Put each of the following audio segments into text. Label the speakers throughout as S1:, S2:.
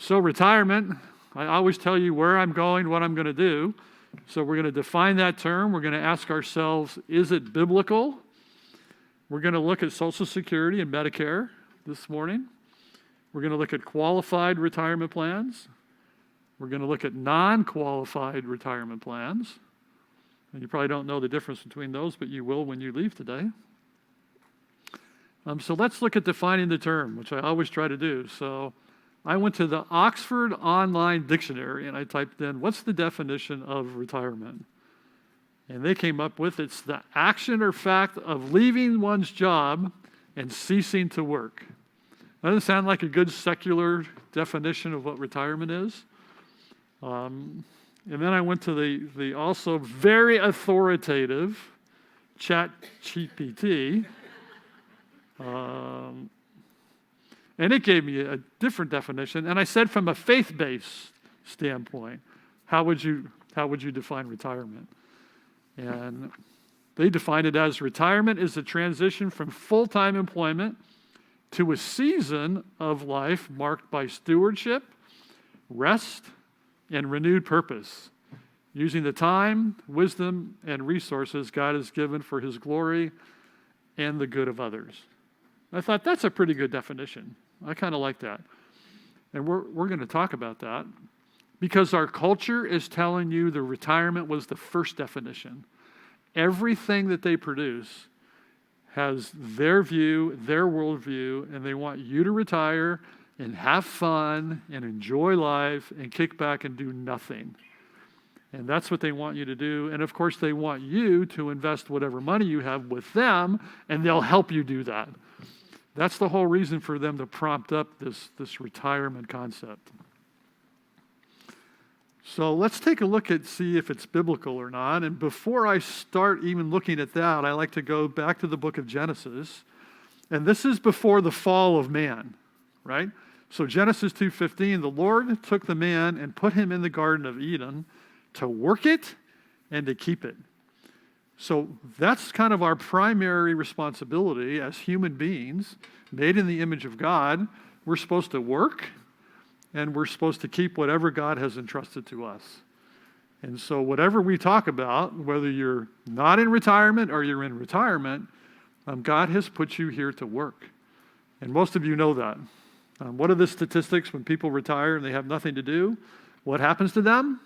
S1: So retirement, I always tell you where I'm going, what I'm going to do. So we're going to define that term. We're going to ask ourselves, is it biblical? We're going to look at Social Security and Medicare this morning. We're going to look at qualified retirement plans. We're going to look at non-qualified retirement plans. And you probably don't know the difference between those, but you will when you leave today. So let's look at defining the term, which I always try to do. So I went to the Oxford Online Dictionary and I typed in, what's the definition of retirement? And they came up with, it's the action or fact of leaving one's job and ceasing to work. That doesn't sound like a good secular definition of what retirement is. And then I went to the also very authoritative ChatGPT. And it gave me a different definition. And I said, from a faith-based standpoint, how would you define retirement? And they defined it as retirement is a transition from full-time employment to a season of life marked by stewardship, rest, and renewed purpose, using the time, wisdom, and resources God has given for His glory and the good of others. I thought that's a pretty good definition. I kind of like that. And we're going to talk about that because our culture is telling you the retirement was the first definition. Everything that they produce has their view, their worldview, and they want you to retire and have fun and enjoy life and kick back and do nothing. And that's what they want you to do. And of course, they want you to invest whatever money you have with them, and they'll help you do that. That's the whole reason for them to prompt up this retirement concept. So let's take a look at see if it's biblical or not. And before I start even looking at that, I like to go back to the book of Genesis. And this is before the fall of man, right? So Genesis 2:15, the Lord took the man and put him in the Garden of Eden to work it and to keep it. So that's kind of our primary responsibility as human beings, made in the image of God. We're supposed to work, and we're supposed to keep whatever God has entrusted to us. And so whatever we talk about, whether you're not in retirement or you're in retirement, God has put you here to work. And most of you know that. What are the statistics when people retire and they have nothing to do? What happens to them?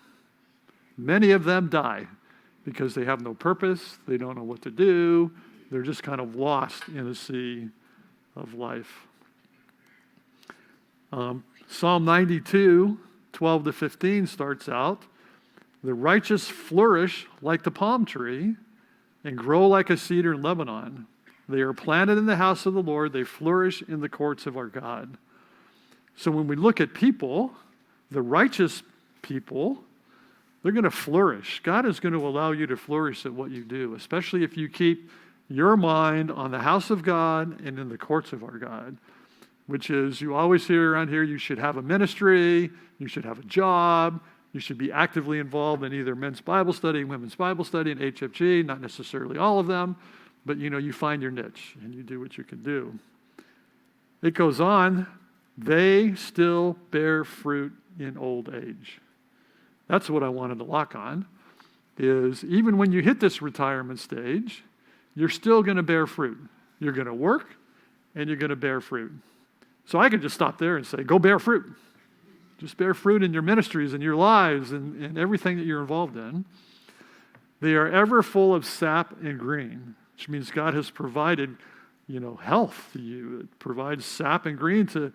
S1: Many of them die because they have no purpose, they don't know what to do, they're just kind of lost in a sea of life. Psalm 92, 12 to 15 starts out, the righteous flourish like the palm tree and grow like a cedar in Lebanon. They are planted in the house of the Lord, they flourish in the courts of our God. So when we look at people, the righteous people, they're going to flourish. God is going to allow you to flourish at what you do, especially if you keep your mind on the house of God and in the courts of our God, which is, you always hear around here, you should have a ministry, you should have a job, you should be actively involved in either men's Bible study, women's Bible study, and HFG, not necessarily all of them, but you find your niche and you do what you can do. It goes on, they still bear fruit in old age. That's what I wanted to lock on, is even when you hit this retirement stage, you're still going to bear fruit. You're going to work, and you're going to bear fruit. So I could just stop there and say, go bear fruit. Just bear fruit in your ministries and your lives and everything that you're involved in. They are ever full of sap and green, which means God has provided, health to you. It provides sap and green to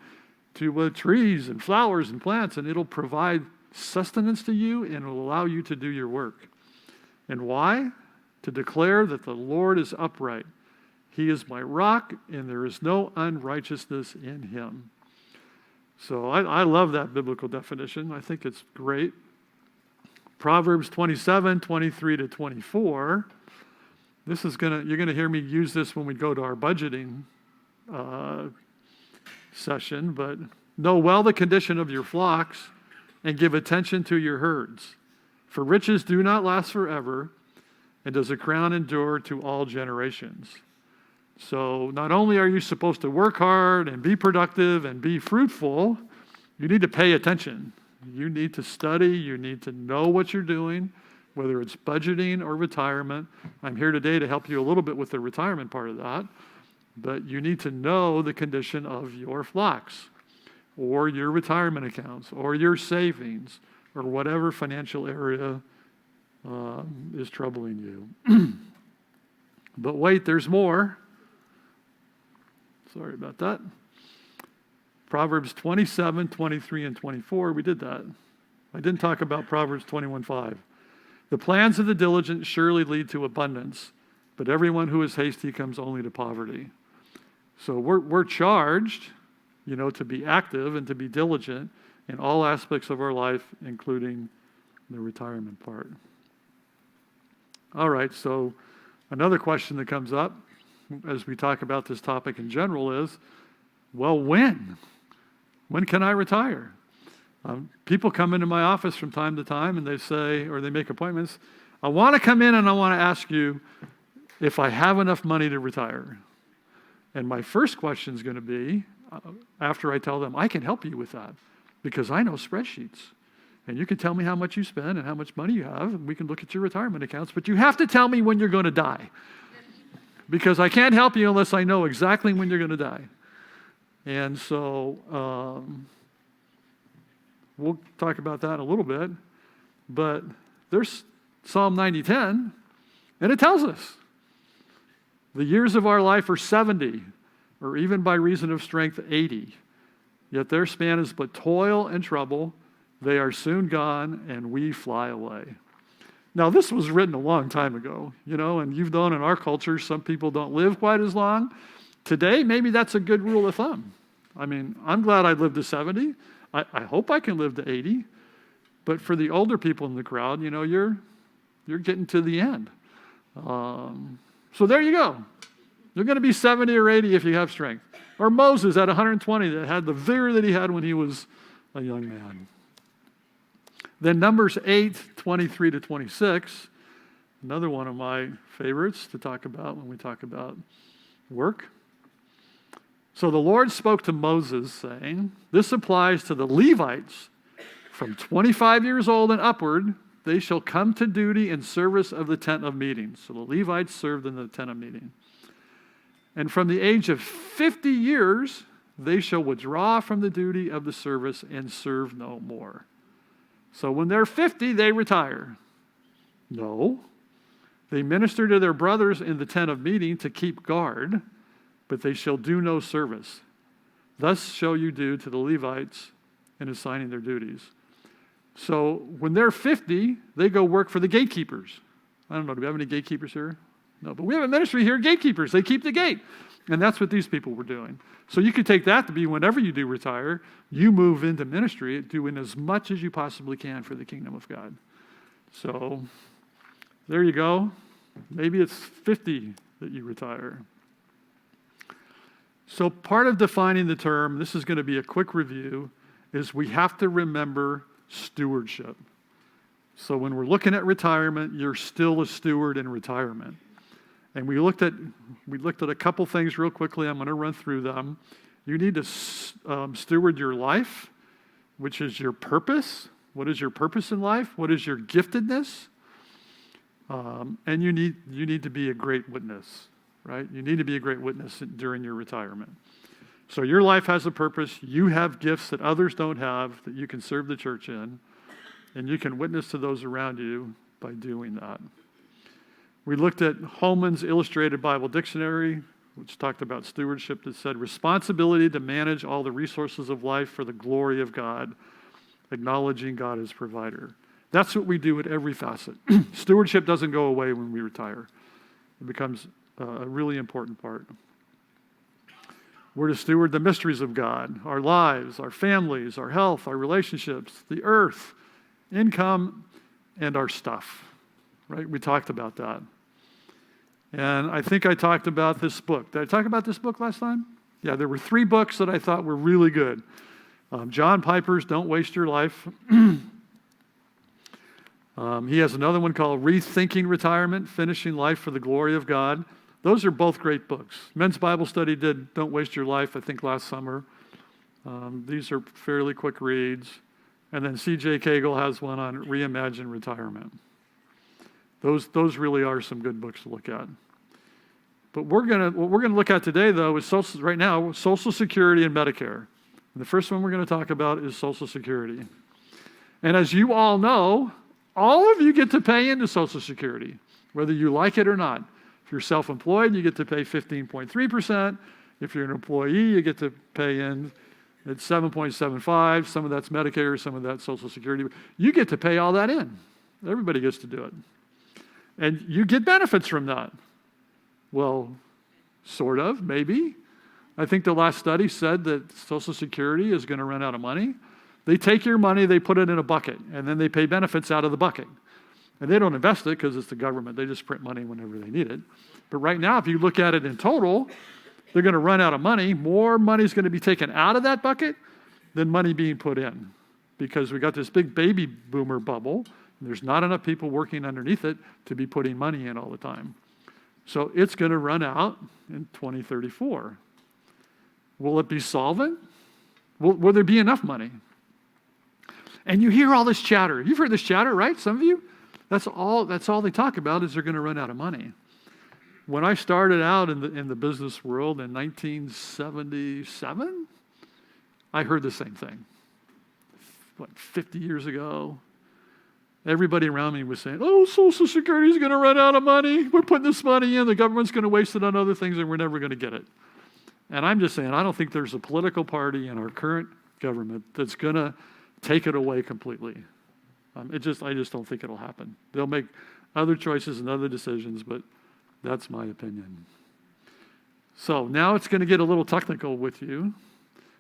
S1: trees and flowers and plants, and it'll provide sustenance to you, and it will allow you to do your work. And why? To declare that the Lord is upright. He is my rock, and there is no unrighteousness in him. So I love that biblical definition. I think it's great. Proverbs 27, 23 to 24. You're going to hear me use this when we go to our budgeting session, but know well the condition of your flocks and give attention to your herds. For riches do not last forever, and does a crown endure to all generations. So not only are you supposed to work hard and be productive and be fruitful, You need to pay attention. You need to study. You need to know what you're doing, whether it's budgeting or retirement. I'm here today to help you a little bit with the retirement part of that. But you need to know the condition of your flocks or your retirement accounts or your savings or whatever financial area is troubling you. But wait, there's more. Sorry about that. Proverbs 27, 23, and 24, we did that. I didn't talk about Proverbs 21:5. The plans of the diligent surely lead to abundance, but everyone who is hasty comes only to poverty. So we're charged, to be active and to be diligent in all aspects of our life, including the retirement part. All right, so another question that comes up as we talk about this topic in general is, well, when? When can I retire? People come into my office from time to time and they say, or they make appointments, I want to come in and I want to ask you if I have enough money to retire. And my first question is going to be, after I tell them, I can help you with that because I know spreadsheets. And you can tell me how much you spend and how much money you have, and we can look at your retirement accounts, but you have to tell me when you're going to die. Because I can't help you unless I know exactly when you're going to die. And so we'll talk about that in a little bit. But there's Psalm 90:10, and it tells us the years of our life are 70, or even by reason of strength, 80. Yet their span is but toil and trouble. They are soon gone, and we fly away. Now, this was written a long time ago, and you've known in our culture, some people don't live quite as long. Today, maybe that's a good rule of thumb. I mean, I'm glad I lived to 70. I hope I can live to 80. But for the older people in the crowd, you're getting to the end. So there you go. You're going to be 70 or 80 if you have strength. Or Moses at 120 that had the vigor that he had when he was a young man. Then Numbers 8, 23 to 26, another one of my favorites to talk about when we talk about work. So the Lord spoke to Moses, saying, this applies to the Levites from 25 years old and upward. They shall come to duty in service of the tent of meeting. So the Levites served in the tent of meeting. And from the age of 50 years, they shall withdraw from the duty of the service and serve no more. So when they're 50, they retire. No. They minister to their brothers in the tent of meeting to keep guard, but they shall do no service. Thus shall you do to the Levites in assigning their duties. So when they're 50, they go work for the gatekeepers. I don't know, do we have any gatekeepers here? No, but we have a ministry here, gatekeepers. They keep the gate. And that's what these people were doing. So you could take that to be whenever you do retire, you move into ministry doing as much as you possibly can for the kingdom of God. So there you go. Maybe it's 50 that you retire. So part of defining the term, this is going to be a quick review, is we have to remember stewardship. So when we're looking at retirement, you're still a steward in retirement. And we looked at a couple things real quickly. I'm going to run through them. You need to steward your life, which is your purpose. What is your purpose in life? What is your giftedness? And you need to be a great witness, right? You need to be a great witness during your retirement. So your life has a purpose. You have gifts that others don't have that you can serve the church in, and you can witness to those around you by doing that. We looked at Holman's Illustrated Bible Dictionary, which talked about stewardship, that said responsibility to manage all the resources of life for the glory of God, acknowledging God as provider. That's what we do at every facet. Stewardship doesn't go away when we retire. It becomes a really important part. We're to steward the mysteries of God, our lives, our families, our health, our relationships, the earth, income, and our stuff. Right? We talked about that. And I think I talked about this book. Did I talk about this book last time? Yeah, there were 3 books that I thought were really good. John Piper's Don't Waste Your Life. He has another one called Rethinking Retirement, Finishing Life for the Glory of God. Those are both great books. Men's Bible Study did Don't Waste Your Life, I think, last summer. These are fairly quick reads. And then C.J. Cagle has one on Reimagine Retirement. Those really are some good books to look at. But what we're gonna look at today, though, is right now Social Security and Medicare. And the first one we're going to talk about is Social Security. And as you all know, all of you get to pay into Social Security, whether you like it or not. If you're self-employed, you get to pay 15.3%. If you're an employee, you get to pay in at 7.75. Some of that's Medicare, some of that's Social Security. You get to pay all that in. Everybody gets to do it. And you get benefits from that. Well, sort of, maybe. I think the last study said that Social Security is going to run out of money. They take your money, they put it in a bucket, and then they pay benefits out of the bucket. And they don't invest it because it's the government. They just print money whenever they need it. But right now, if you look at it in total, they're going to run out of money. More money is going to be taken out of that bucket than money being put in, because we got this big baby boomer bubble, and there's not enough people working underneath it to be putting money in all the time. So it's going to run out in 2034. Will it be solvent? Will there be enough money? And you hear all this chatter. You've heard this chatter, right? Some of you? That's all they talk about, is they're going to run out of money. When I started out in the business world in 1977, I heard the same thing. 50 years ago? Everybody around me was saying, oh, Social Security is going to run out of money. We're putting this money in. The government's going to waste it on other things, and we're never going to get it. And I'm just saying, I don't think there's a political party in our current government that's going to take it away completely. I just don't think it'll happen. They'll make other choices and other decisions, but that's my opinion. So now it's going to get a little technical with you.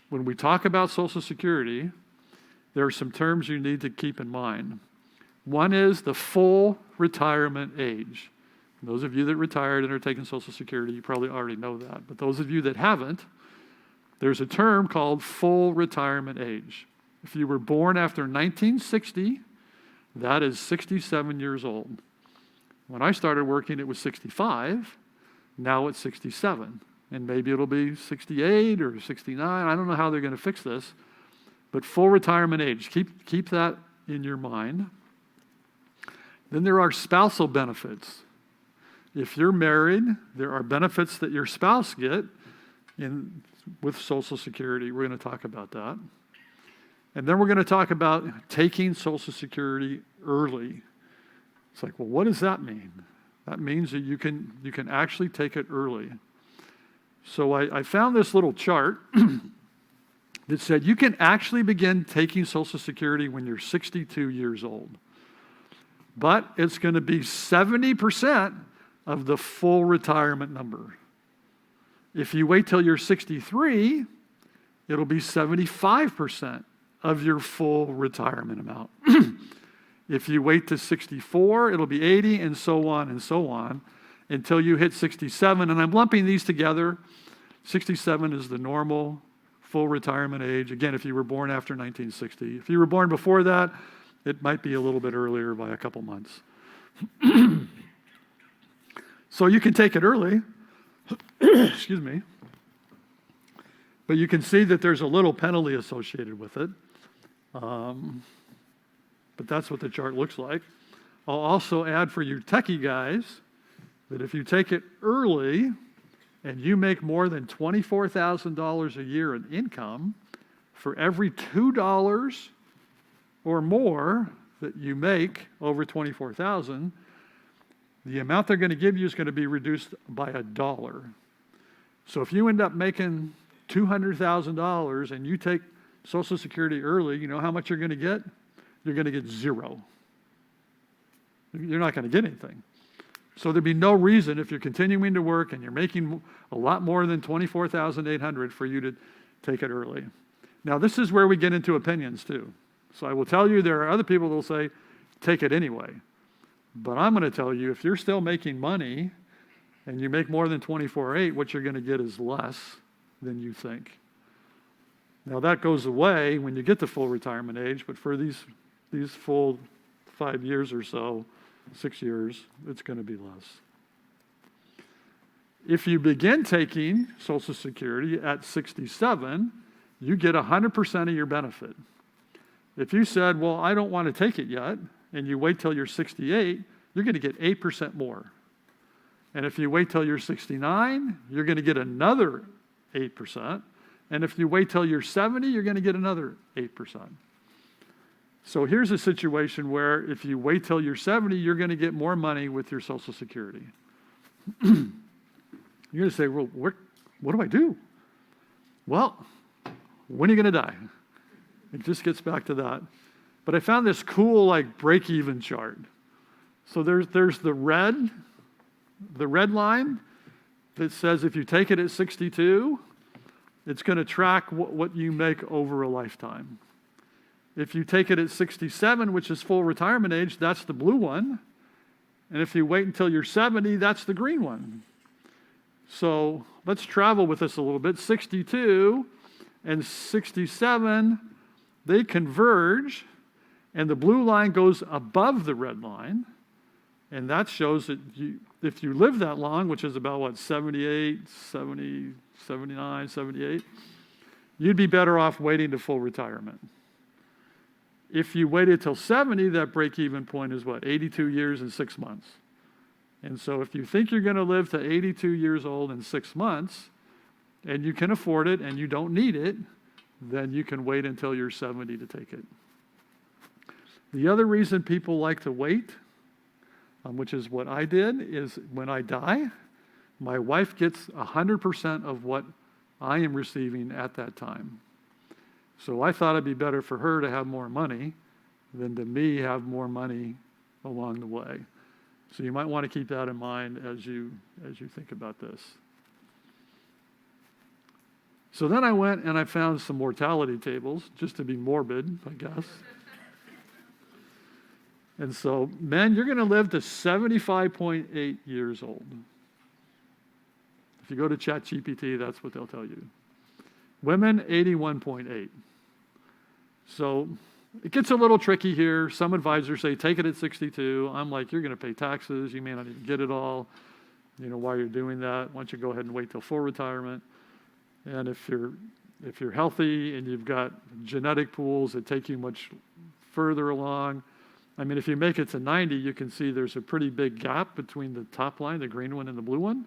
S1: When we talk about Social Security, there are some terms you need to keep in mind. One is the full retirement age. Those of you that retired and are taking Social Security, you probably already know that. But those of you that haven't, there's a term called full retirement age. If you were born after 1960, that is 67 years old. When I started working, it was 65. Now it's 67. And maybe it'll be 68 or 69. I don't know how they're going to fix this. But full retirement age, keep that in your mind. Then there are spousal benefits. If you're married, there are benefits that your spouse get with Social Security. We're going to talk about that. And then we're going to talk about taking Social Security early. It's like, well, what does that mean? That means that you can actually take it early. So I found this little chart that said you can actually begin taking Social Security when you're 62 years old. But it's going to be 70% of the full retirement number. If you wait till you're 63, it'll be 75% of your full retirement amount. If you wait to 64, it'll be 80, and so on, until you hit 67. And I'm lumping these together. 67 is the normal full retirement age. Again, if you were born after 1960. If you were born before that, it might be a little bit earlier by a couple months. So you can take it early. Excuse me. But you can see that there's a little penalty associated with it. But that's what the chart looks like. I'll also add for you techie guys that if you take it early and you make more than $24,000 a year in income, for every $2 or more that you make over $24,000, the amount they're going to give you is going to be reduced by $1. So if you end up making $200,000 and you take Social Security early, you know how much you're going to get? You're going to get zero. You're not going to get anything. So there'd be no reason, if you're continuing to work and you're making a lot more than $24,800, for you to take it early. Now, this is where we get into opinions too. So I will tell you, there are other people that will say, take it anyway. But I'm going to tell you, if you're still making money and you make more than $24,800, what you're going to get is less than you think. Now, that goes away when you get to full retirement age, but for these full 5 years or so, 6 years, it's going to be less. If you begin taking Social Security at 67, you get 100% of your benefit. If you said, well, I don't want to take it yet, and you wait till you're 68, you're going to get 8% more. And if you wait till you're 69, you're going to get another 8%. And if you wait till you're 70, you're going to get another 8%. So here's a situation where if you wait till you're 70, you're going to get more money with your Social Security. You're going to say, well, what do I do? Well, when are you going to die? It just gets back to that. But I found this cool break-even chart. So there's the red line that says if you take it at 62, it's going to track what you make over a lifetime. If you take it at 67, which is full retirement age, that's the blue one. And if you wait until you're 70, that's the green one. So let's travel with this a little bit. 62 and 67, they converge, and the blue line goes above the red line. And that shows that if you live that long, which is about 78, 70, 79, 78, you'd be better off waiting to full retirement. If you waited till 70, that break-even point is 82 years and 6 months. And so if you think you're going to live to 82 years old in 6 months, and you can afford it and you don't need it, then you can wait until you're 70 to take it. The other reason people like to wait, which is what I did, is when I die, my wife gets 100% of what I am receiving at that time. So I thought it'd be better for her to have more money than to me have more money along the way. So you might want to keep that in mind as you think about this. So then I went and I found some mortality tables, just to be morbid, I guess. And so, men, you're going to live to 75.8 years old. If you go to ChatGPT, that's what they'll tell you. Women, 81.8. So it gets a little tricky here. Some advisors say, take it at 62. I'm like, you're going to pay taxes. You may not even get it all. While you're doing that, why don't you go ahead and wait till full retirement? And if you're healthy and you've got genetic pools that take you much further along, if you make it to 90, you can see there's a pretty big gap between the top line, the green one, and the blue one.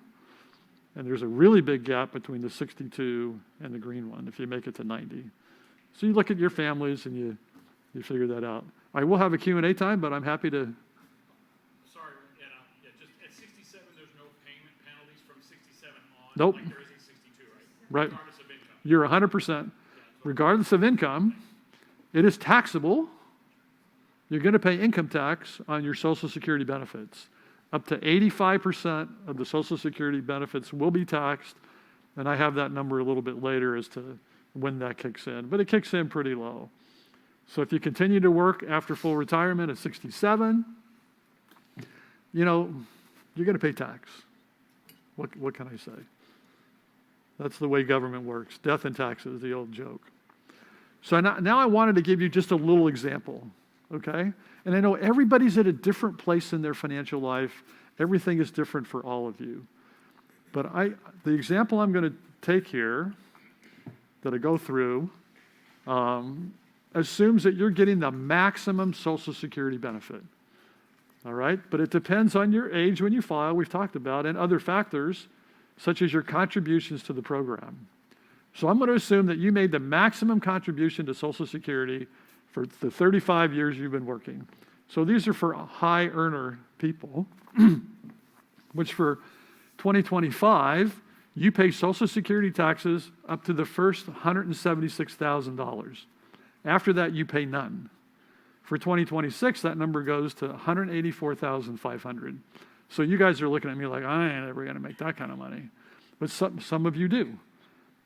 S1: And there's a really big gap between the 62 and the green one if you make it to 90. So you look at your families and you figure that out. I will have a Q&A time, but I'm happy to.
S2: Sorry, just at 67, there's no payment penalties from 67 on.
S1: Nope.
S2: Like there is at 62,
S1: Right.
S2: right? Regardless of income.
S1: You're 100%. Regardless of income, it is taxable. You're going to pay income tax on your Social Security benefits. Up to 85% of the Social Security benefits will be taxed, and I have that number a little bit later as to when that kicks in. But it kicks in pretty low. So if you continue to work after full retirement at 67, you're going to pay tax. What can I say? That's the way government works. Death and taxes, the old joke. So now I wanted to give you just a little example. Okay? And I know everybody's at a different place in their financial life. Everything is different for all of you. But the example I'm going to take here, that I go through, assumes that you're getting the maximum Social Security benefit. All right? But it depends on your age when you file, we've talked about, and other factors, such as your contributions to the program. So I'm going to assume that you made the maximum contribution to Social Security for the 35 years you've been working. So these are for high earner people, which for 2025, you pay Social Security taxes up to the first $176,000. After that, you pay none. For 2026, that number goes to $184,500. So you guys are looking at me like, I ain't ever going to make that kind of money. But some of you do.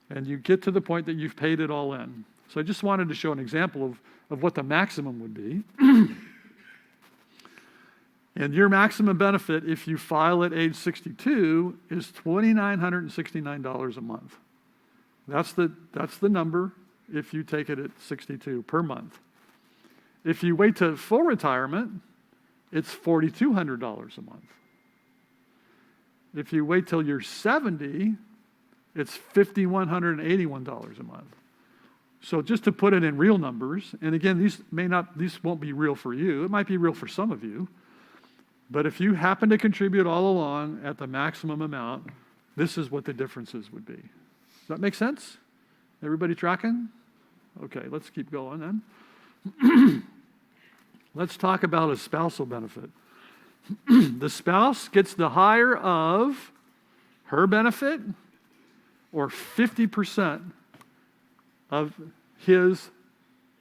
S1: And you get to the point that you've paid it all in. So I just wanted to show an example of what the maximum would be. And your maximum benefit, if you file at age 62, is $2,969 a month. That's the number if you take it at 62 per month. If you wait to full retirement, it's $4,200 a month. If you wait till you're 70, it's $5,181 a month. So just to put it in real numbers, and again, these won't be real for you. It might be real for some of you. But if you happen to contribute all along at the maximum amount, this is what the differences would be. Does that make sense? Everybody tracking? Okay, let's keep going then. Let's talk about a spousal benefit. The spouse gets the higher of her benefit or 50% of his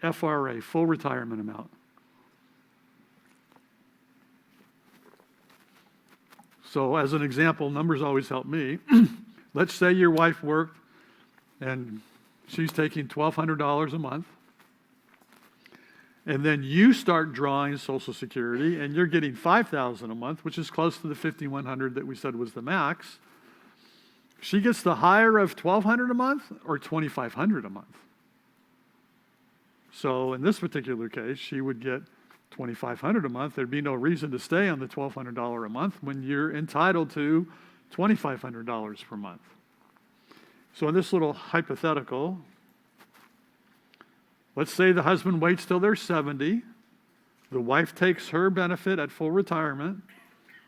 S1: FRA, full retirement amount. So as an example, numbers always help me. Let's say your wife worked and she's taking $1,200 a month. And then you start drawing Social Security and you're getting $5,000 a month, which is close to the $5,100 that we said was the max. She gets the higher of $1,200 a month or $2,500 a month. So in this particular case, she would get $2,500 a month. There'd be no reason to stay on the $1,200 a month when you're entitled to $2,500 per month. So in this little hypothetical, let's say the husband waits till they're 70, the wife takes her benefit at full retirement,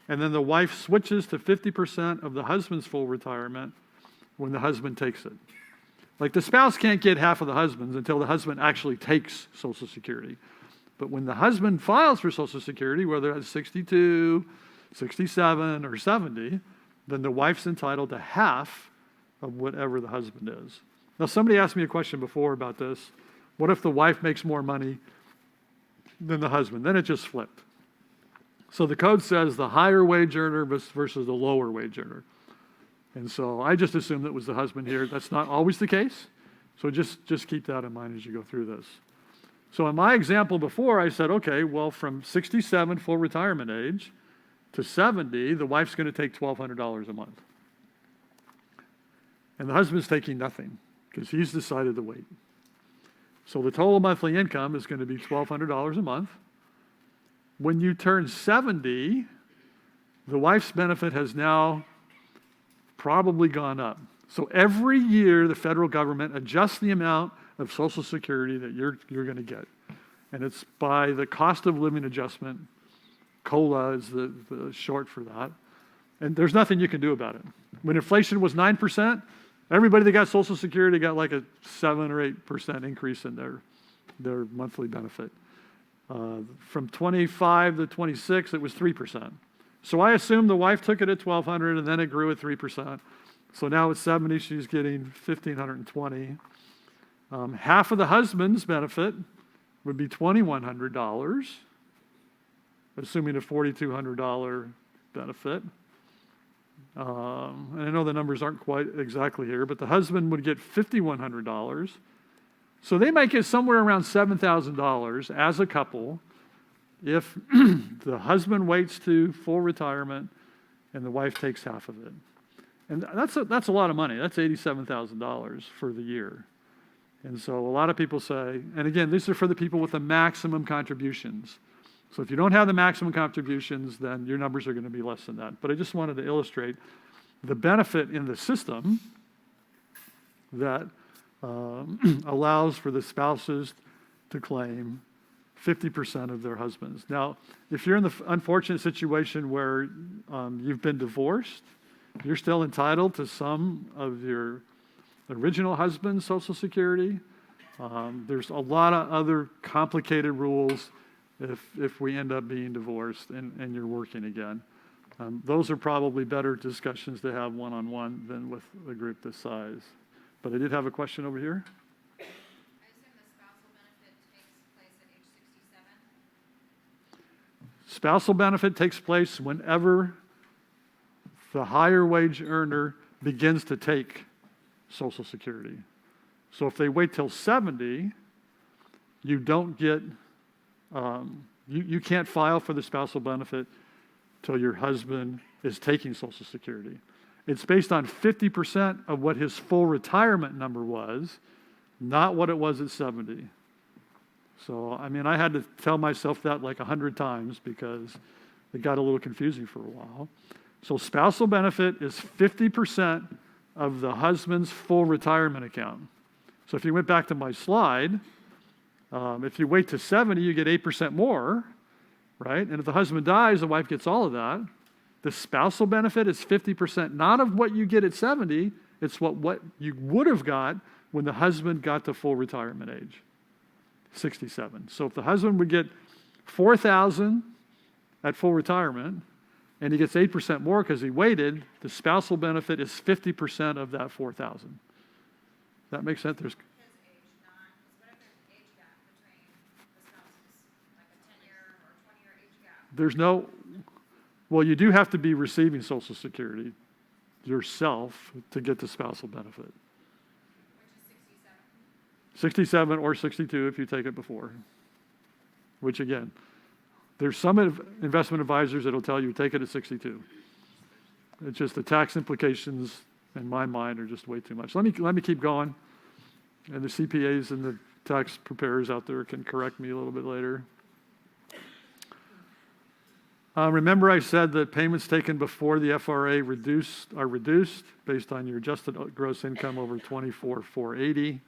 S1: and then the wife switches to 50% of the husband's full retirement when the husband takes it. Like the spouse can't get half of the husband's until the husband actually takes Social Security. But when the husband files for Social Security, whether it's 62, 67, or 70, then the wife's entitled to half of whatever the husband is. Now, somebody asked me a question before about this. What if the wife makes more money than the husband? Then it just flipped. So the code says the higher wage earner versus the lower wage earner. And so I just assumed it was the husband here. That's not always the case. So just keep that in mind as you go through this. So in my example before, I said, okay, well, from 67, full retirement age, to 70, the wife's going to take $1,200 a month. And the husband's taking nothing because he's decided to wait. So the total monthly income is going to be $1,200 a month. When you turn 70, the wife's benefit has now probably gone up. So every year, the federal government adjusts the amount of Social Security that you're going to get. And it's by the cost of living adjustment. COLA is the short for that. And there's nothing you can do about it. When inflation was 9%, everybody that got Social Security got like a 7 or 8% increase in their monthly benefit. From 25 to 26, it was 3%. So I assumed the wife took it at $1,200 and then it grew at 3%. So now at 70, she's getting $1,520. Half of the husband's benefit would be $2,100, assuming a $4,200 benefit. And I know the numbers aren't quite exactly here, but the husband would get $5,100. So they might get somewhere around $7,000 as a couple if the husband waits to full retirement and the wife takes half of it. And that's a lot of money. That's $87,000 for the year. And so a lot of people say, and again, these are for the people with the maximum contributions. So if you don't have the maximum contributions, then your numbers are going to be less than that. But I just wanted to illustrate the benefit in the system that allows for the spouses to claim 50% of their husbands. Now, if you're in the unfortunate situation where you've been divorced, you're still entitled to some of your original husband's Social Security. There's a lot of other complicated rules if we end up being divorced and you're working again. Those are probably better discussions to have one-on-one than with a group this size. But I did have a question over here.
S3: I assume the spousal benefit takes place at age 67?
S1: Spousal benefit takes place whenever the higher wage earner begins to take Social Security. So if they wait till 70, you don't get, you can't file for the spousal benefit till your husband is taking Social Security. It's based on 50% of what his full retirement number was, not what it was at 70. So, I mean, I had to tell myself that like 100 times because it got a little confusing for a while. So spousal benefit is 50% of the husband's full retirement account. So if you went back to my slide, if you wait to 70, you get 8% more, right? And if the husband dies, the wife gets all of that. The spousal benefit is 50%, not of what you get at 70, it's what you would have got when the husband got to full retirement age, 67. So if the husband would get $4,000 at full retirement, and he gets 8% more because he waited, the spousal benefit is 50% of that $4,000. That makes sense? There's
S3: His age, not, what if there's an age gap between the spouses, like a 10-year or 20-year age gap?
S1: There's no, well, you do have to be receiving Social Security yourself to get the spousal benefit.
S3: Which is 67.
S1: 67 or 62 if you take it before. Which again, there's some investment advisors that'll tell you take it at 62. It's just the tax implications in my mind are just way too much. Let me keep going. And the CPAs and the tax preparers out there can correct me a little bit later. Remember I said that payments taken before the FRA are reduced based on your adjusted gross income over 24,480.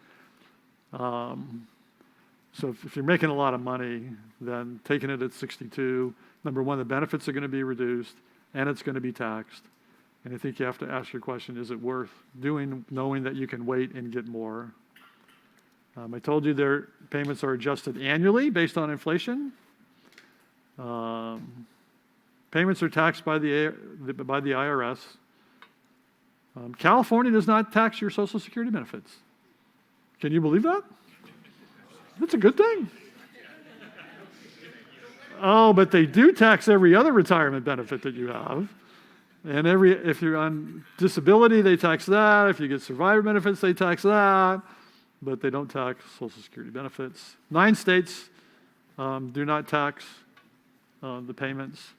S1: So if you're making a lot of money, then taking it at 62, number one, the benefits are going to be reduced and it's going to be taxed. And I think you have to ask your question, is it worth doing, knowing that you can wait and get more? I told you their payments are adjusted annually based on inflation. Payments are taxed by the IRS. California does not tax your Social Security benefits. Can you believe that? That's a good thing. Oh, but they do tax every other retirement benefit that you have. And if you're on disability, they tax that. If you get survivor benefits, they tax that. But they don't tax Social Security benefits. 9 states do not tax the payments.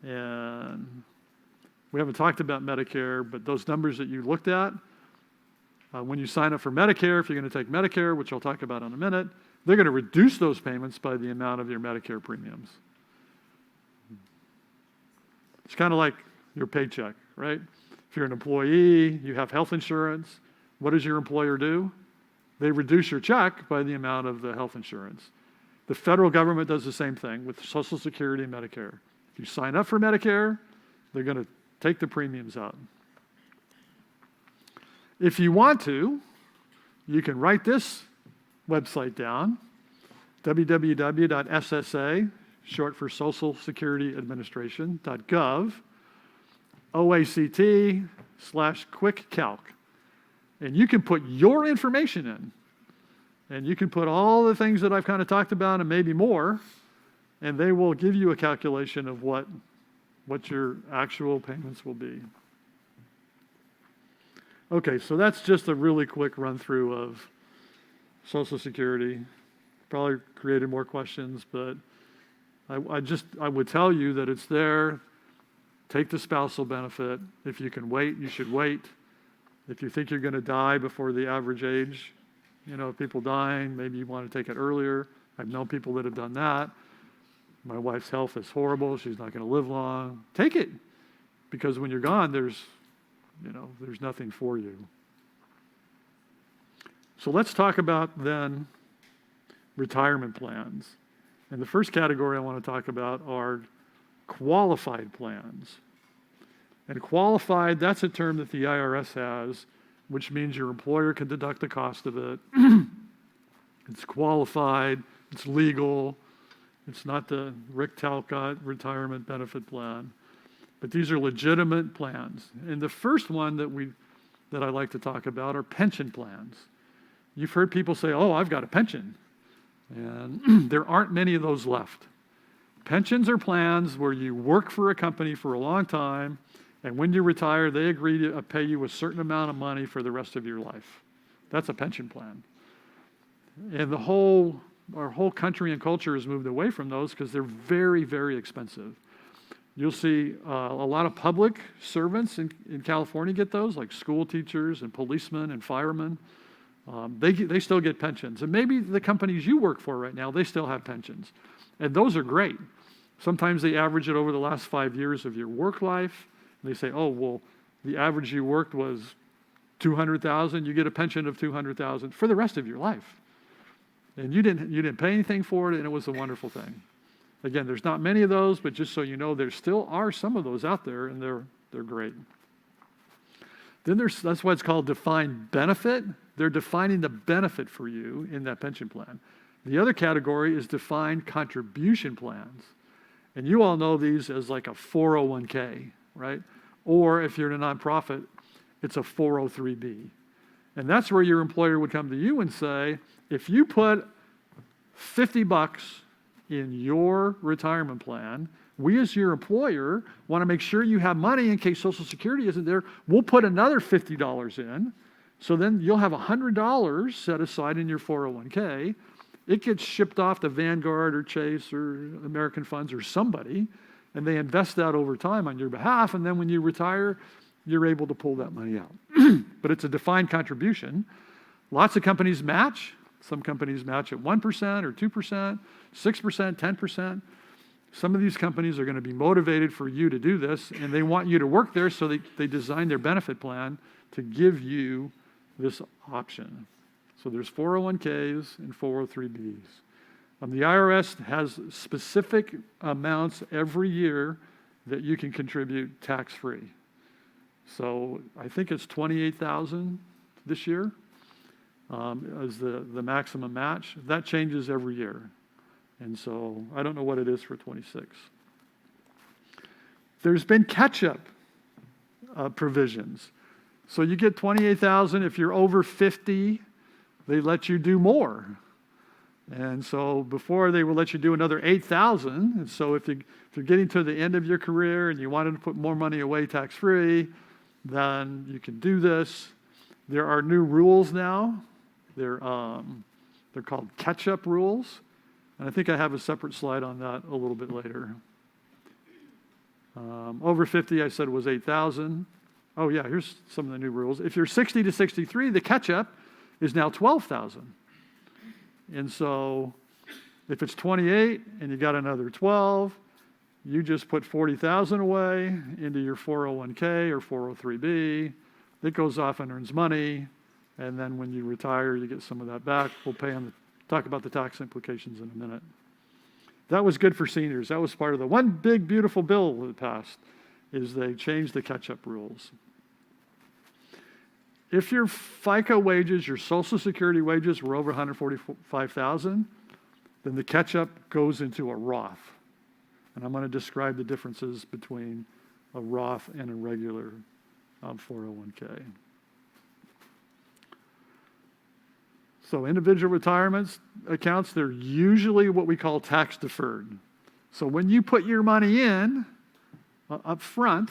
S1: And we haven't talked about Medicare, but those numbers that you looked at, when you sign up for Medicare, if you're going to take Medicare, which I'll talk about in a minute, they're going to reduce those payments by the amount of your Medicare premiums. It's kind of like your paycheck, right? If you're an employee, you have health insurance, what does your employer do? They reduce your check by the amount of the health insurance. The federal government does the same thing with Social Security and Medicare. If you sign up for Medicare, they're going to take the premiums out. If you want to, you can write this website down, www.ssa, short for Social Security Administration.gov, OACT/QuickCalc. And you can put your information in. And you can put all the things that I've kind of talked about and maybe more, and they will give you a calculation of what your actual payments will be. Okay, so that's just a really quick run through of Social Security. Probably created more questions, but I would tell you that it's there. Take the spousal benefit. If you can wait, you should wait. If you think you're going to die before the average age, people dying, maybe you want to take it earlier. I've known people that have done that. My wife's health is horrible. She's not going to live long. Take it, because when you're gone, there's nothing for you. So let's talk about then retirement plans. And the first category I want to talk about are qualified plans. And qualified, that's a term that the IRS has, which means your employer can deduct the cost of it. It's qualified, it's legal, it's not the Rick Talcott retirement benefit plan. But these are legitimate plans. And the first one that I like to talk about are pension plans. You've heard people say, oh, I've got a pension. And there aren't many of those left. Pensions are plans where you work for a company for a long time, and when you retire, they agree to pay you a certain amount of money for the rest of your life. That's a pension plan. And our whole country and culture has moved away from those because they're very, very expensive. You'll see a lot of public servants in California get those, like school teachers and policemen and firemen. They still get pensions. And maybe the companies you work for right now, they still have pensions. And those are great. Sometimes they average it over the last 5 years of your work life. And they say, oh, well, the average you worked was $200,000, you get a pension of $200,000 for the rest of your life. And you didn't pay anything for it, and it was a wonderful thing. Again, there's not many of those, but just so you know, there still are some of those out there, and they're great. Then that's why it's called defined benefit. They're defining the benefit for you in that pension plan. The other category is defined contribution plans. And you all know these as like a 401k, right? Or if you're in a nonprofit, it's a 403b. And that's where your employer would come to you and say, if you put $50 in your retirement plan, we as your employer want to make sure you have money in case Social Security isn't there. We'll put another $50 in. So then you'll have $100 set aside in your 401k. It gets shipped off to Vanguard or Chase or American Funds or somebody, and they invest that over time on your behalf. And then when you retire, you're able to pull that money out. But it's a defined contribution. Lots of companies match. Some companies match at 1% or 2%, 6%, 10%. Some of these companies are going to be motivated for you to do this, and they want you to work there, so they design their benefit plan to give you this option. So there's 401ks and 403bs. The IRS has specific amounts every year that you can contribute tax-free. So I think it's $28,000 this year as the maximum match. That changes every year. And so I don't know what it is for 26. There's been catch-up provisions. So you get $28,000. If you're over 50, they let you do more. And so before they would let you do another $8,000. And so if you're getting to the end of your career and you wanted to put more money away tax-free, then you can do this. There are new rules now. They're called catch-up rules. And I think I have a separate slide on that a little bit later. Over 50, I said, was 8,000. Oh, yeah, here's some of the new rules. If you're 60 to 63, the catch-up is now 12,000. And so if it's 28 and you got another 12, you just put 40,000 away into your 401k or 403b. It goes off and earns money. And then when you retire, you get some of that back. We'll talk about the tax implications in a minute. That was good for seniors. That was part of the one big, beautiful bill that passed, is they changed the catch-up rules. If your FICA wages, your Social Security wages were over $145,000, then the catch-up goes into a Roth. And I'm going to describe the differences between a Roth and a regular 401k. So individual retirement accounts, they're usually what we call tax deferred. So when you put your money in up front,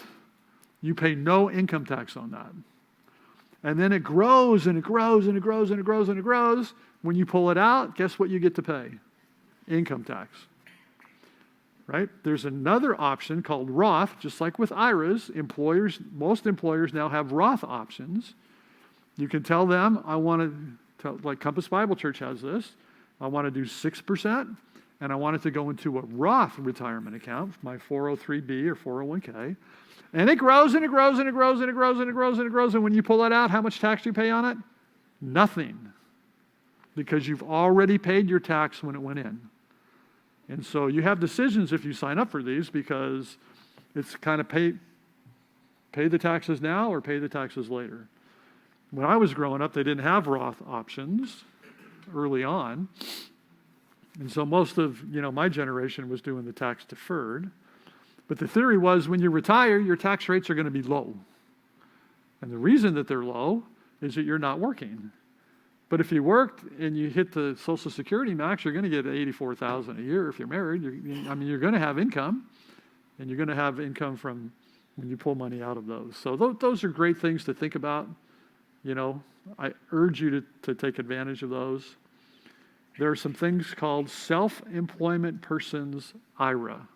S1: you pay no income tax on that. And then it grows and it grows and it grows and it grows and it grows. When you pull it out, guess what you get to pay? Income tax. Right? There's another option called Roth, just like with IRAs. Most employers now have Roth options. You can tell them, like Compass Bible Church has this, I want to do 6%, and I want it to go into a Roth retirement account, my 403b or 401k. And it grows and it grows and it grows and it grows and it grows and it grows. And when you pull that out, how much tax do you pay on it? Nothing. Because you've already paid your tax when it went in. And so you have decisions if you sign up for these, because it's kind of pay the taxes now or pay the taxes later. When I was growing up, they didn't have Roth options early on. And so most of my generation was doing the tax deferred. But the theory was when you retire, your tax rates are going to be low. And the reason that they're low is that you're not working. But if you worked and you hit the Social Security max, you're going to get $84,000 a year if you're married. You're going to have income, and you're going to have income from when you pull money out of those. So those are great things to think about. I urge you to take advantage of those. There are some things called self-employment persons IRA.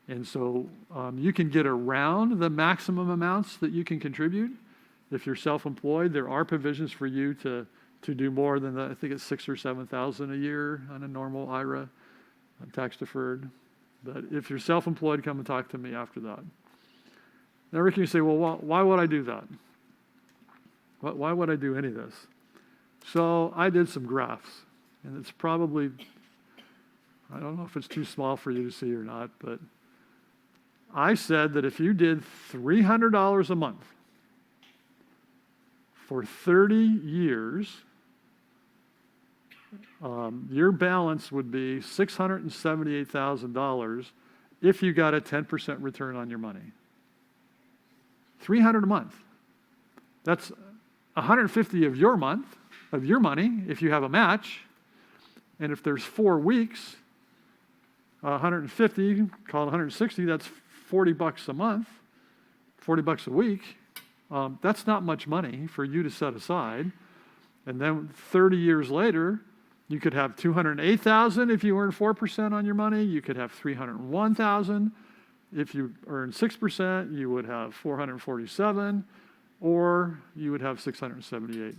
S1: And so you can get around the maximum amounts that you can contribute. If you're self-employed, there are provisions for you to do more than I think it's $6,000 or $7,000 a year on a normal IRA, tax deferred. But if you're self-employed, come and talk to me after that. Now, Rick, you say, well, why would I do that? Why would I do any of this? So I did some graphs, and it's probably, I don't know if it's too small for you to see or not, but I said that if you did $300 a month for 30 years, your balance would be $678,000 if you got a 10% return on your money. $300 a month. That's 150 of your money if you have a match. And if there's 4 weeks, 150, call it 160, that's $40 a month, $40 a week. That's not much money for you to set aside. And then 30 years later, you could have $208,000 if you earn 4% on your money. You could have $301,000. If you earn 6%, you would have $447,000, or you would have $678,000.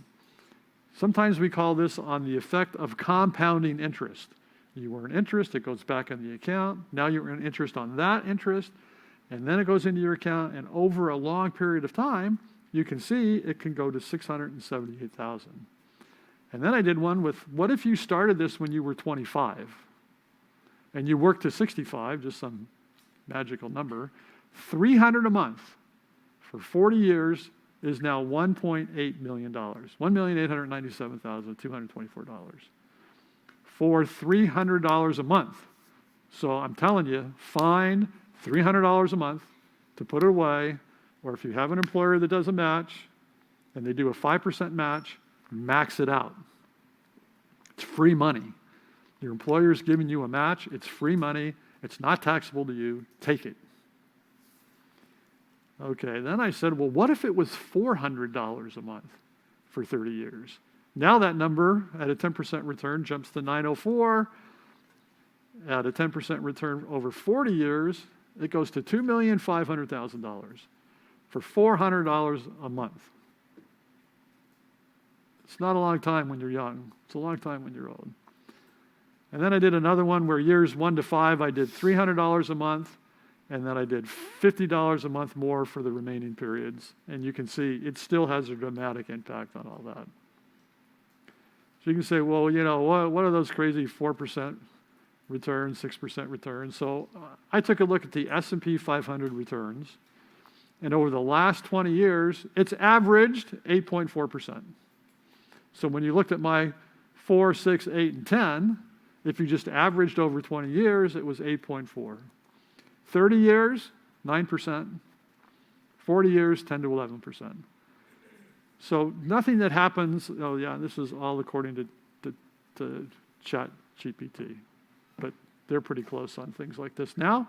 S1: Sometimes we call this on the effect of compounding interest. You earn interest, it goes back in the account. Now you earn interest on that interest, and then it goes into your account, and over a long period of time, you can see it can go to $678,000. And then I did one with, what if you started this when you were 25, and you worked to 65, just some magical number, $300 a month for 40 years is now $1.8 million, $1,897,224 for $300 a month. So I'm telling you, find $300 a month to put it away, or if you have an employer that does a match and they do a 5% match, max it out. It's free money. Your employer's giving you a match, it's free money, it's not taxable to you, take it. Okay, then I said, well, what if it was $400 a month for 30 years? Now that number at a 10% return jumps to $904. At a 10% return over 40 years, it goes to $2,500,000 for $400 a month. It's not a long time when you're young. It's a long time when you're old. And then I did another one where years 1 to 5, I did $300 a month, and then I did $50 a month more for the remaining periods. And you can see it still has a dramatic impact on all that. So you can say, well, you know, what are those crazy 4% returns, 6% returns? So I took a look at the S&P 500 returns, and over the last 20 years, it's averaged 8.4%. So when you looked at my 4, 6, 8, and 10, if you just averaged over 20 years, it was 8.4. 30 years, 9%. 40 years, 10 to 11%. So nothing that happens, oh yeah, this is all according to ChatGPT, but they're pretty close on things like this now.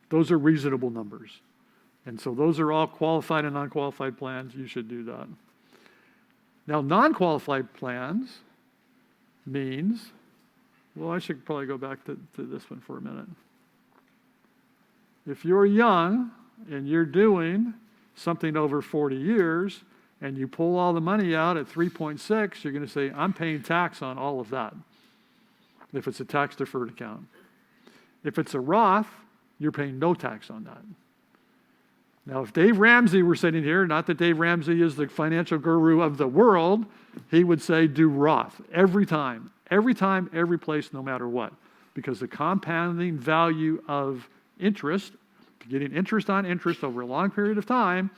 S1: Those are reasonable numbers. And so those are all qualified and non-qualified plans. You should do that. Now, non-qualified plans means, well, I should probably go back to this one for a minute. If you're young and you're doing something over 40 years and you pull all the money out at 3.6, you're going to say, I'm paying tax on all of that, if it's a tax-deferred account. If it's a Roth, you're paying no tax on that. Now, if Dave Ramsey were sitting here, not that Dave Ramsey is the financial guru of the world, he would say do Roth every time, every place, no matter what. Because the compounding value of interest, getting interest on interest over a long period of time,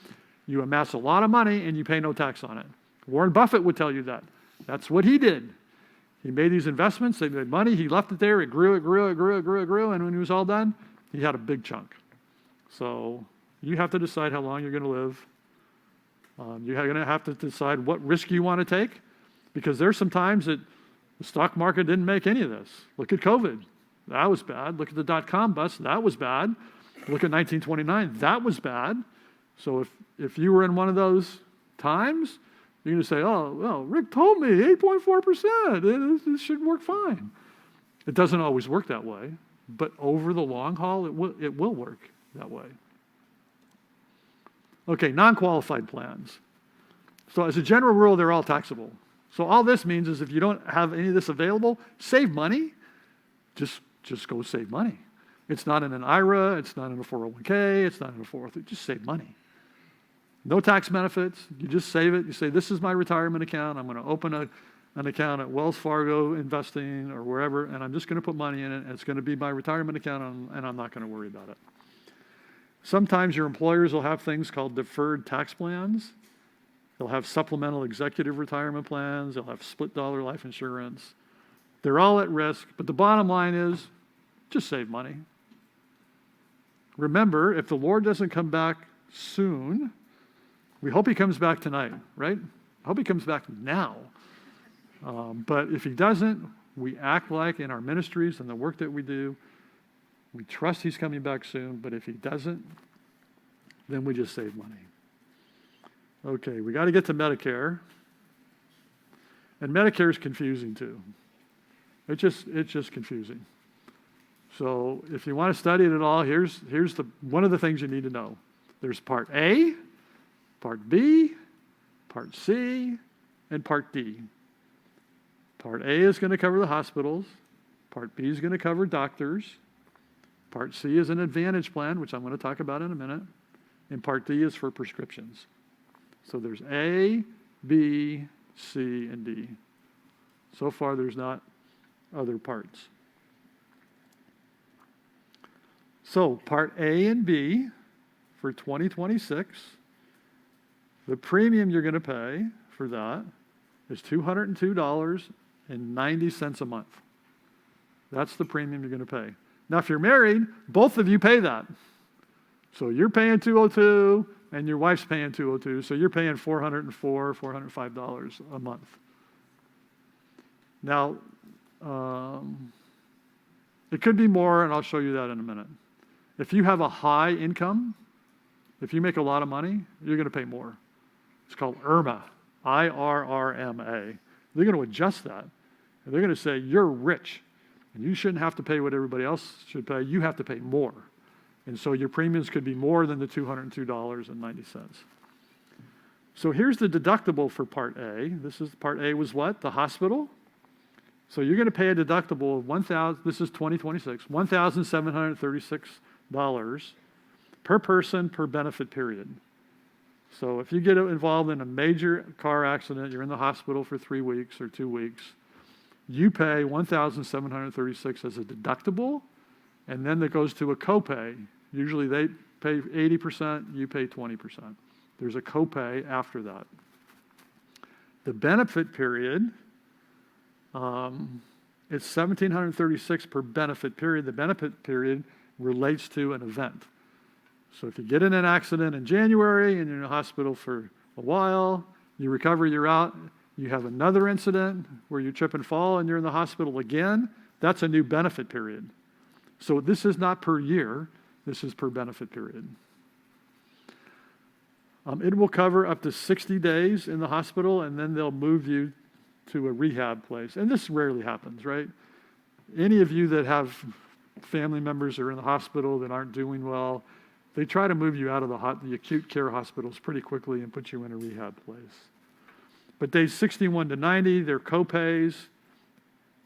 S1: you amass a lot of money and you pay no tax on it. Warren Buffett would tell you that. That's what he did. He made these investments, they made money, he left it there, it grew, and when he was all done, he had a big chunk. So you have to decide how long you're going to live. You're going to have to decide what risk you want to take, because there's some times that the stock market didn't make any of this. Look at COVID. That was bad. Look at the dot-com bust. That was bad. Look at 1929. That was bad. So if you were in one of those times, you're going to say, oh, well, Rick told me 8.4%. It should work fine. It doesn't always work that way, but over the long haul, it will work that way. Okay, non-qualified plans. So as a general rule, they're all taxable. So all this means is if you don't have any of this available, save money. Just go save money. It's not in an IRA. It's not in a 401k. It's not in a 403. Just save money. No tax benefits. You just save it. You say, this is my retirement account. I'm going to open an account at Wells Fargo Investing or wherever, and I'm just going to put money in it, and it's going to be my retirement account, and I'm not going to worry about it. Sometimes your employers will have things called deferred tax plans. They'll have supplemental executive retirement plans. They'll have split dollar life insurance. They're all at risk, but the bottom line is just save money. Remember, if the Lord doesn't come back soon, we hope he comes back tonight, right? I hope he comes back now. But if he doesn't, we act like in our ministries and the work that we do, we trust he's coming back soon. But if he doesn't, then we just save money. Okay, we got to get to Medicare. And Medicare is confusing too. It's just confusing. So if you want to study it at all, here's one of the things you need to know. There's Part A, Part B, Part C, and Part D. Part A is going to cover the hospitals. Part B is going to cover doctors. Part C is an advantage plan, which I'm going to talk about in a minute. And Part D is for prescriptions. So there's A, B, C, and D. So far, there's not other parts. So Part A and B for 2026, the premium you're going to pay for that is $202.90 a month. That's the premium you're going to pay. Now, if you're married, both of you pay that. So you're paying $202 and your wife's paying $202, so you're paying $404, $405 a month. Now, it could be more, and I'll show you that in a minute. If you have a high income, if you make a lot of money, you're going to pay more. It's called IRMA, I-R-R-M-A. They're going to adjust that. And they're going to say, you're rich, and you shouldn't have to pay what everybody else should pay. You have to pay more. And so your premiums could be more than the $202.90. So here's the deductible for Part A. Part A was what? The hospital. So you're going to pay a deductible of this is 2026, $1,736 per person per benefit period. So if you get involved in a major car accident, you're in the hospital for 3 weeks or 2 weeks, you pay $1,736 as a deductible, and then that goes to a copay. Usually they pay 80%, you pay 20%. There's a copay after that. The benefit period, it's $1,736 per benefit period. The benefit period relates to an event. So if you get in an accident in January and you're in the hospital for a while, you recover, you're out, you have another incident where you trip and fall and you're in the hospital again, that's a new benefit period. So this is not per year, this is per benefit period. It will cover up to 60 days in the hospital, and then they'll move you to a rehab place. And this rarely happens, right? Any of you that have family members that are in the hospital that aren't doing well, they try to move you out of the acute care hospitals pretty quickly and put you in a rehab place. But days 61 to 90, their copays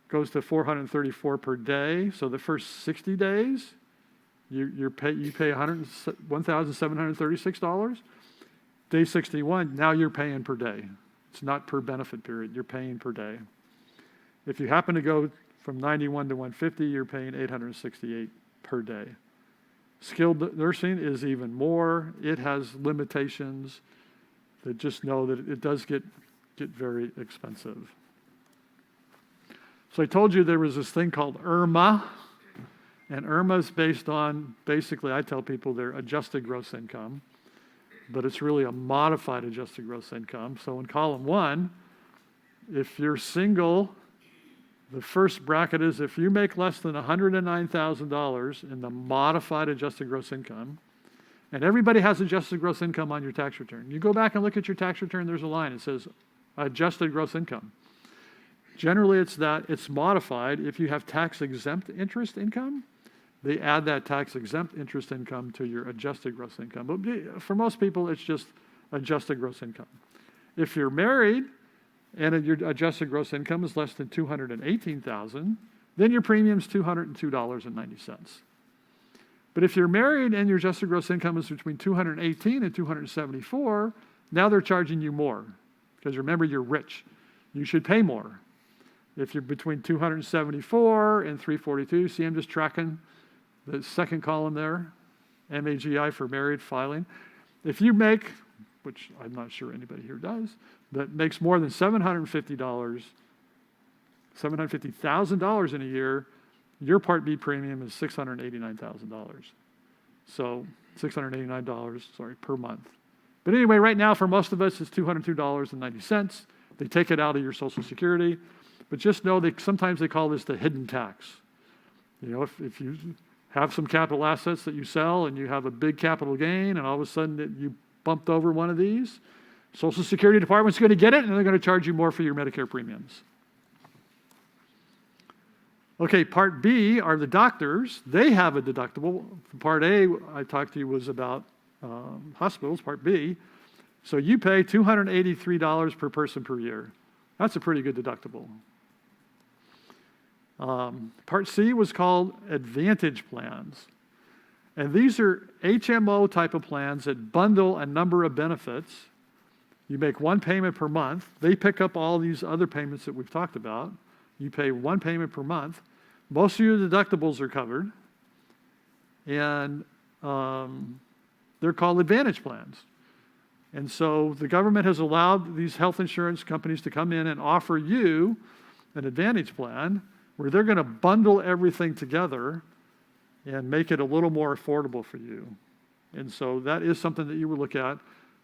S1: goes to $434 per day. So the first 60 days, you pay $1,736. Day 61, now you're paying per day. It's not per benefit period. You're paying per day. If you happen to go from 91 to 150, you're paying $868 per day. Skilled nursing is even more. It has limitations that just know that it does get very expensive. So I told you there was this thing called IRMA, and IRMA is based on, basically I tell people they're adjusted gross income, but it's really a modified adjusted gross income. So in column 1, if you're single, the first bracket is if you make less than $109,000 in the modified adjusted gross income, and everybody has adjusted gross income on your tax return. You go back and look at your tax return, there's a line, it says adjusted gross income. Generally it's modified if you have tax-exempt interest income. They add that tax-exempt interest income to your adjusted gross income. But for most people, it's just adjusted gross income. If you're married and your adjusted gross income is less than $218,000, then your premium's $202.90. But if you're married and your adjusted gross income is between 218 and 274, now they're charging you more. Because remember, you're rich. You should pay more. If you're between 274 and 342, see, I'm just tracking the second column there, MAGI for married filing. If you make, which I'm not sure anybody here does, that makes more than $750,000 in a year, your Part B premium is $689,000. So $689, per month. But anyway, right now for most of us, it's $202.90. They take it out of your Social Security. But just know that sometimes they call this the hidden tax. You know, if you have some capital assets that you sell and you have a big capital gain and all of a sudden you bumped over one of these, Social Security Department's going to get it and they're going to charge you more for your Medicare premiums. Okay, Part B are the doctors. They have a deductible. Part A, I talked to you, was about hospitals, Part B. So you pay $283 per person per year. That's a pretty good deductible. Part C was called Advantage plans. And these are HMO type of plans that bundle a number of benefits. You make one payment per month. They pick up all these other payments that we've talked about. You pay one payment per month. Most of your deductibles are covered. And they're called Advantage plans. And so the government has allowed these health insurance companies to come in and offer you an Advantage plan where they're going to bundle everything together and make it a little more affordable for you. And so that is something that you will look at.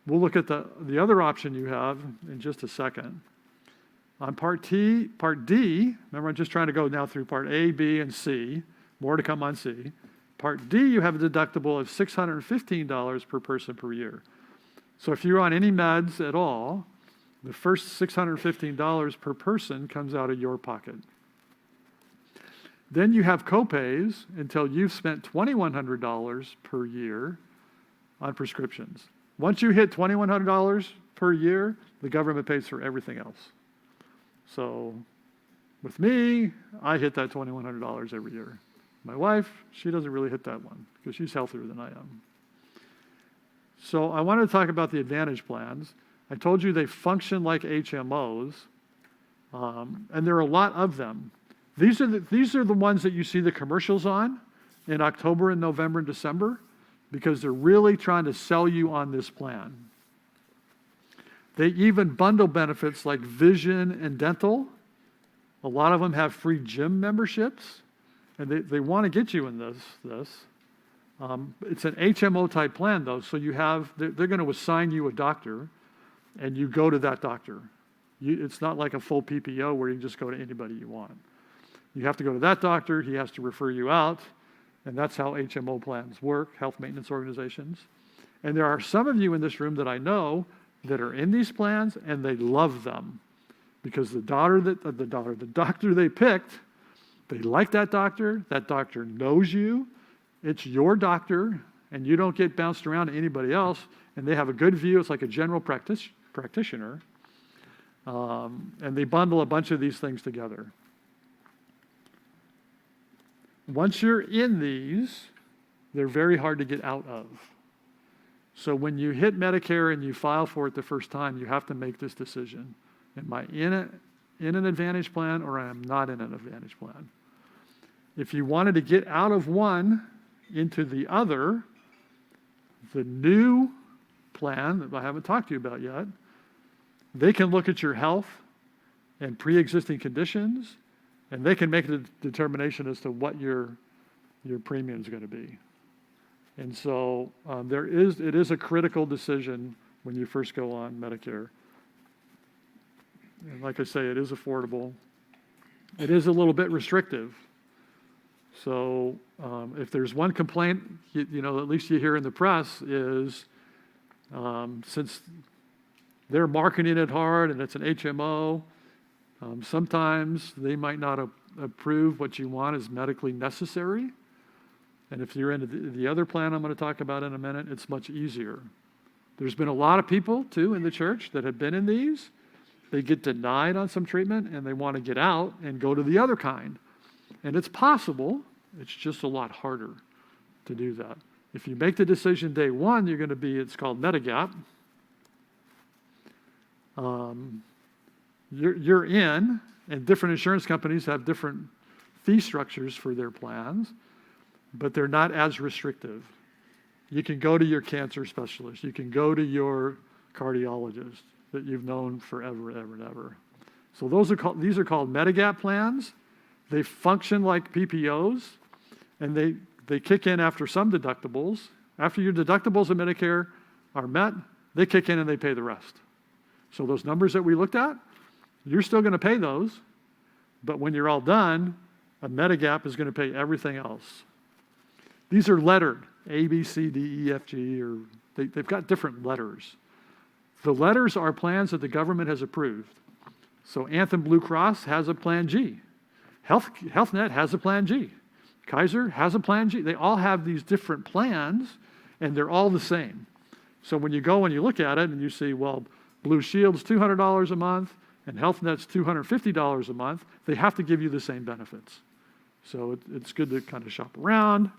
S1: We'll look at the other option you have in just a second. On Part D, remember I'm just trying to go now through Part A, B, and C. More to come on C. Part D, you have a deductible of $615 per person per year. So if you're on any meds at all, the first $615 per person comes out of your pocket. Then you have copays until you've spent $2,100 per year on prescriptions. Once you hit $2,100 per year, the government pays for everything else. So with me, I hit that $2,100 every year. My wife, she doesn't really hit that one because she's healthier than I am. So I wanted to talk about the Advantage plans. I told you they function like HMOs, and there are a lot of them. These are the ones that you see the commercials on in October and November and December because they're really trying to sell you on this plan. They even bundle benefits like vision and dental. A lot of them have free gym memberships, and they want to get you in this. It's an HMO type plan though, so they're going to assign you a doctor, and you go to that doctor. It's not like a full PPO where you just go to anybody you want. You have to go to that doctor, he has to refer you out, and that's how HMO plans work, health maintenance organizations. And there are some of you in this room that I know that are in these plans, and they love them because the doctor they picked, they like that doctor knows you, it's your doctor, and you don't get bounced around to anybody else, and they have a good view, it's like a general practitioner, and they bundle a bunch of these things together. Once you're in these, they're very hard to get out of. So when you hit Medicare and you file for it the first time, you have to make this decision. Am I in an Advantage plan or I am not in an Advantage plan? If you wanted to get out of one into the other, the new plan that I haven't talked to you about yet, they can look at your health and pre-existing conditions, and they can make a determination as to what your premium is going to be. And so it is a critical decision when you first go on Medicare. And like I say, it is affordable. It is a little bit restrictive. So if there's one complaint, at least you hear in the press is since they're marketing it hard and it's an HMO, sometimes they might not approve what you want as medically necessary. And if you're in the other plan I'm going to talk about in a minute, it's much easier. There's been a lot of people, too, in the church that have been in these. They get denied on some treatment, and they want to get out and go to the other kind. And it's possible. It's just a lot harder. to do that. If you make the decision day one, you're going to be, it's called Medigap. You're in, and different insurance companies have different fee structures for their plans, but they're not as restrictive. You can go to your cancer specialist. You can go to your cardiologist that you've known forever, ever, and ever. So these are called Medigap plans. They function like PPOs, and they kick in after some deductibles. After your deductibles in Medicare are met, they kick in and they pay the rest. So those numbers that we looked at, you're still going to pay those, but when you're all done, a Medigap is going to pay everything else. These are lettered, A, B, C, D, E, F, G, or they've got different letters. The letters are plans that the government has approved. So Anthem Blue Cross has a Plan G. HealthNet has a Plan G. Kaiser has a Plan G. They all have these different plans, and they're all the same. So when you go and you look at it and you see, well, Blue Shield's $200 a month and HealthNet's $250 a month, they have to give you the same benefits. So it's good to kind of shop around.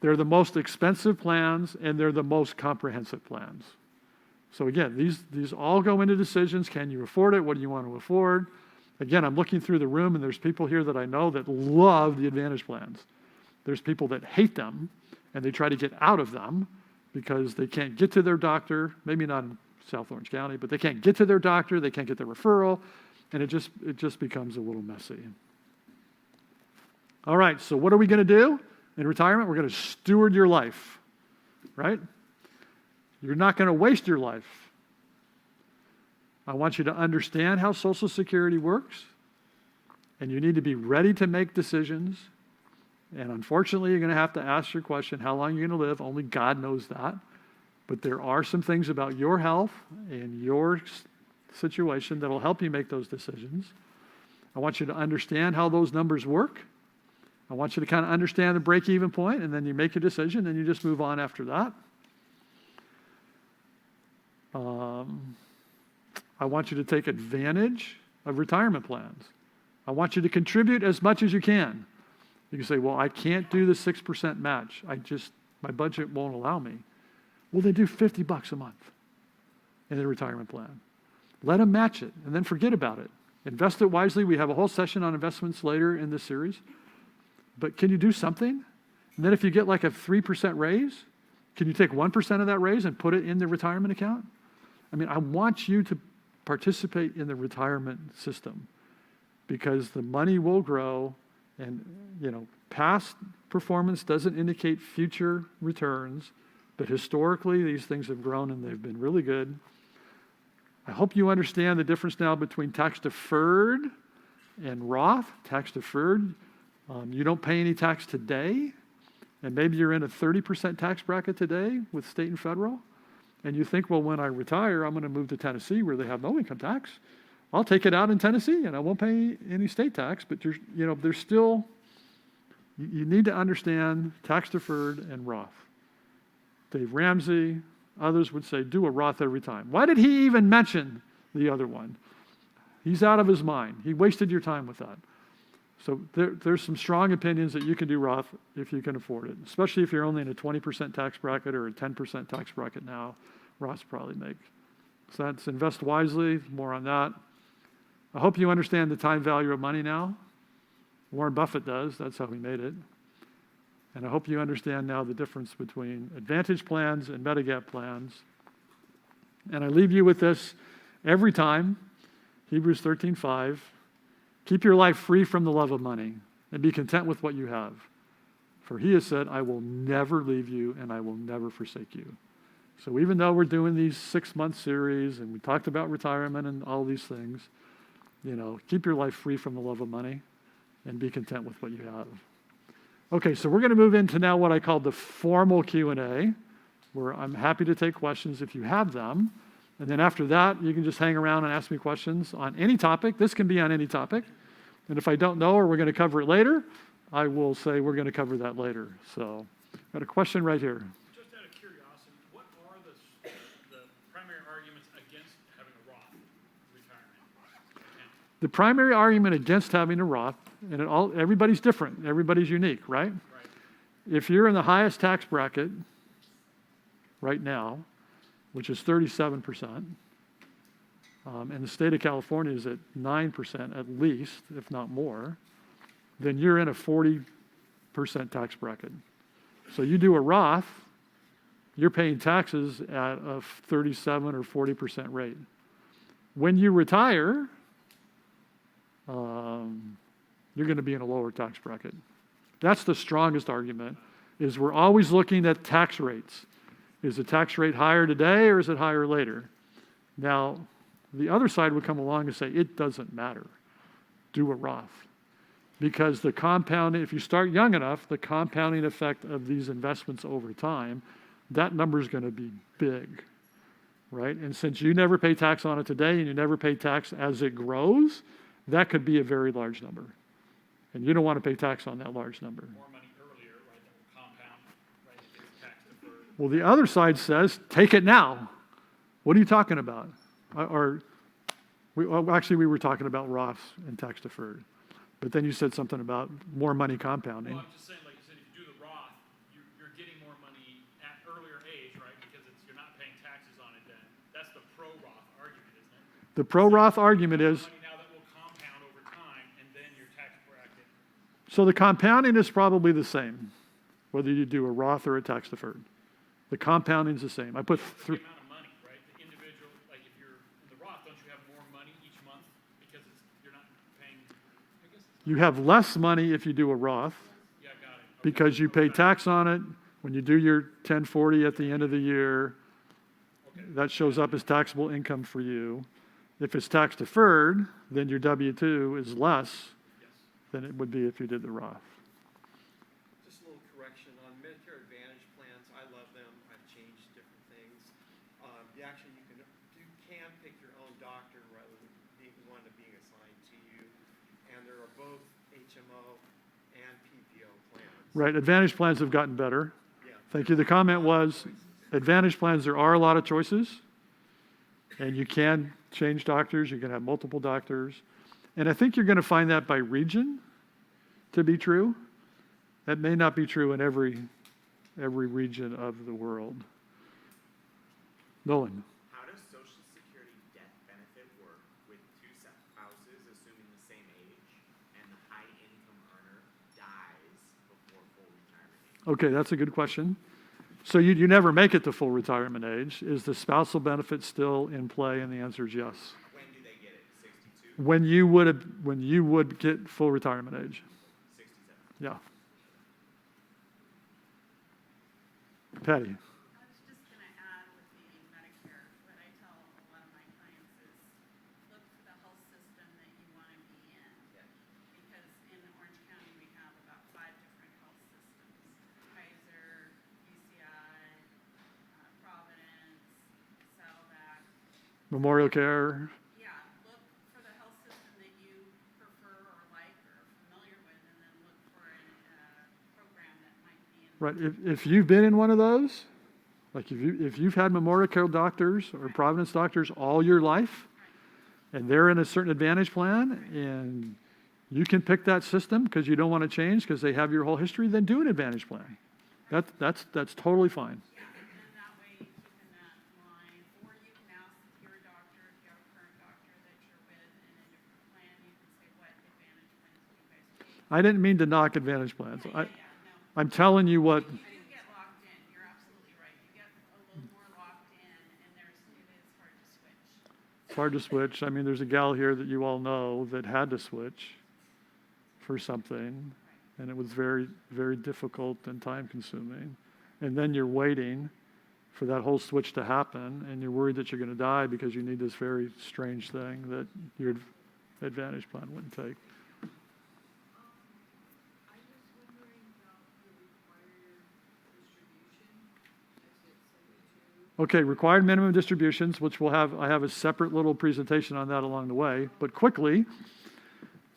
S1: They're the most expensive plans, and they're the most comprehensive plans. So again, these all go into decisions. Can you afford it? What do you want to afford? Again, I'm looking through the room, and there's people here that I know that love the Advantage plans. There's people that hate them, and they try to get out of them because they can't get to their doctor, maybe not in South Orange County, but they can't get to their doctor, they can't get their referral, and it just becomes a little messy. All right, so what are we going to do in retirement? We're going to steward your life, right? You're not going to waste your life. I want you to understand how Social Security works, and you need to be ready to make decisions. And unfortunately, you're going to have to ask your question, how long you're going to live. Only God knows that. But there are some things about your health and your situation that will help you make those decisions. I want you to understand how those numbers work. I want you to kind of understand the break-even point, and then you make a decision, and you just move on after that. I want you to take advantage of retirement plans. I want you to contribute as much as you can. You can say, well, I can't do the 6% match. My budget won't allow me. Well, they do $50 a month in the retirement plan. Let them match it, and then forget about it. Invest it wisely. We have a whole session on investments later in this series. But can you do something? And then if you get like a 3% raise, can you take 1% of that raise and put it in the retirement account? I mean, I want you to participate in the retirement system because the money will grow, and past performance doesn't indicate future returns, but historically these things have grown and they've been really good. I hope you understand the difference now between tax deferred and Roth. Tax deferred, you don't pay any tax today, and maybe you're in a 30% tax bracket today with state and federal, and you think, well, when I retire, I'm going to move to Tennessee where they have no income tax. I'll take it out in Tennessee, and I won't pay any state tax, but there's still, you need to understand tax deferred and Roth. Dave Ramsey, others would say, do a Roth every time. Why did he even mention the other one? He's out of his mind. He wasted your time with that. So there's some strong opinions that you can do Roth if you can afford it, especially if you're only in a 20% tax bracket or a 10% tax bracket now. Roths probably make. So that's invest wisely, more on that. I hope you understand the time value of money now. Warren Buffett does. That's how he made it. And I hope you understand now the difference between Advantage plans and Medigap plans. And I leave you with this every time, Hebrews 13:5. Keep your life free from the love of money and be content with what you have. For he has said, I will never leave you and I will never forsake you. So even though we're doing these 6-month series and we talked about retirement and all these things, keep your life free from the love of money and be content with what you have. Okay, so we're going to move into now what I call the formal Q&A, where I'm happy to take questions if you have them. And then after that, you can just hang around and ask me questions on any topic. This can be on any topic. And if I don't know or we're going to cover it later, I will say we're going to cover that later. So I've got a question right here.
S2: Just out of curiosity, what are the primary arguments against having a Roth retirement account?
S1: The primary argument against having a Roth, and everybody's different, everybody's unique, right?
S2: Right.
S1: If you're in the highest tax bracket right now, which is 37%, and the state of California is at 9% at least, if not more, then you're in a 40% tax bracket. So you do a Roth, you're paying taxes at a 37 or 40% rate. When you retire, you're going to be in a lower tax bracket. That's the strongest argument, is we're always looking at tax rates. Is the tax rate higher today or is it higher later? Now, the other side would come along and say, it doesn't matter. Do a Roth. Because the compounding, if you start young enough, the compounding effect of these investments over time, that number is going to be big, right? And since you never pay tax on it today and you never pay tax as it grows, that could be a very large number. And you don't want to pay tax on that large number.
S2: More money earlier, right, that will compound, right, if it's tax deferred.
S1: Well, the other side says, take it now. What are you talking about? We were talking about Roths and tax deferred. But then you said something about more money compounding.
S2: Well, I'm just saying, like you said, if you do the Roth, you're getting more money at earlier age, right? Because you're not paying taxes on it then. That's the pro-Roth argument, isn't it?
S1: The pro-Roth argument is,
S2: Money now that will compound over time, and then your tax bracket.
S1: so the compounding is probably the same, whether you do a Roth or a tax deferred. The compounding is the same. I put
S2: The amount of money, right? The individual, like if you're in the Roth, don't you have more money each month because you're not paying? I guess.
S1: you have less money if you do a Roth
S2: Yeah, got it. Okay.
S1: because you pay tax on it. When you do your 1040 at the end of the year,
S2: Okay.
S1: that shows up as taxable income for you. If it's tax deferred, then your W-2 is less
S2: Yes.
S1: than it would be if you did the Roth.
S4: Just a little correction on Medicare Advantage plans. I love them. I've changed different things. You can pick your own doctor rather than one being assigned to you. And there are both HMO and PPO plans.
S1: Right, Advantage plans have gotten better.
S4: Yeah.
S1: Thank you. The comment was, Advantage plans, there are a lot of choices, and you can change doctors, you can have multiple doctors. And I think you're going to find that by region to be true. That may not be true in every region of the world. Nolan.
S5: How does Social Security death benefit work with two spouses assuming the same age and the high income earner dies before full retirement age?
S1: Okay, that's a good question. So you never make it to full retirement age. Is the spousal benefit still in play? And the answer is yes.
S5: When do they get it? 62?
S1: When you would get full retirement age.
S5: 67.
S1: Yeah. Patty.
S3: I was just going to add with the Medicare, what I tell a lot of my clients is look for the health system that you want to be in.
S5: Yeah.
S3: Because in Orange County, we have about 5 different health systems. Kaiser, UCI, Providence, Saddleback.
S1: Memorial Care.
S3: Yeah, look for the health system that you prefer or like or are familiar with, and then look for a program that might be in.
S1: Right. If you've been in one of those, like if you've had Memorial Care doctors or Providence doctors all your life, and they're in a certain Advantage plan, and you can pick that system because you don't want to change because they have your whole history, then do an Advantage plan. That's totally fine.
S3: Yeah, and that way you keep in that line, or you can ask your doctor, if you have a current doctor that you're with in a different plan, you can say, what Advantage plans do you guys take?
S1: I didn't mean to knock Advantage plans.
S3: No.
S1: I'm telling you what.
S3: You do get locked in, you're absolutely right. You get a little more locked in, and it is hard to switch.
S1: It's hard to switch. I mean, there's a gal here that you all know that had to switch for something, and it was very, very difficult and time consuming. And then you're waiting for that whole switch to happen, and you're worried that you're going to die because you need this very strange thing that your Advantage plan wouldn't take.
S6: I was wondering about the required distribution, exit 72.
S1: Okay, required minimum distributions, which I have a separate little presentation on that along the way, but quickly.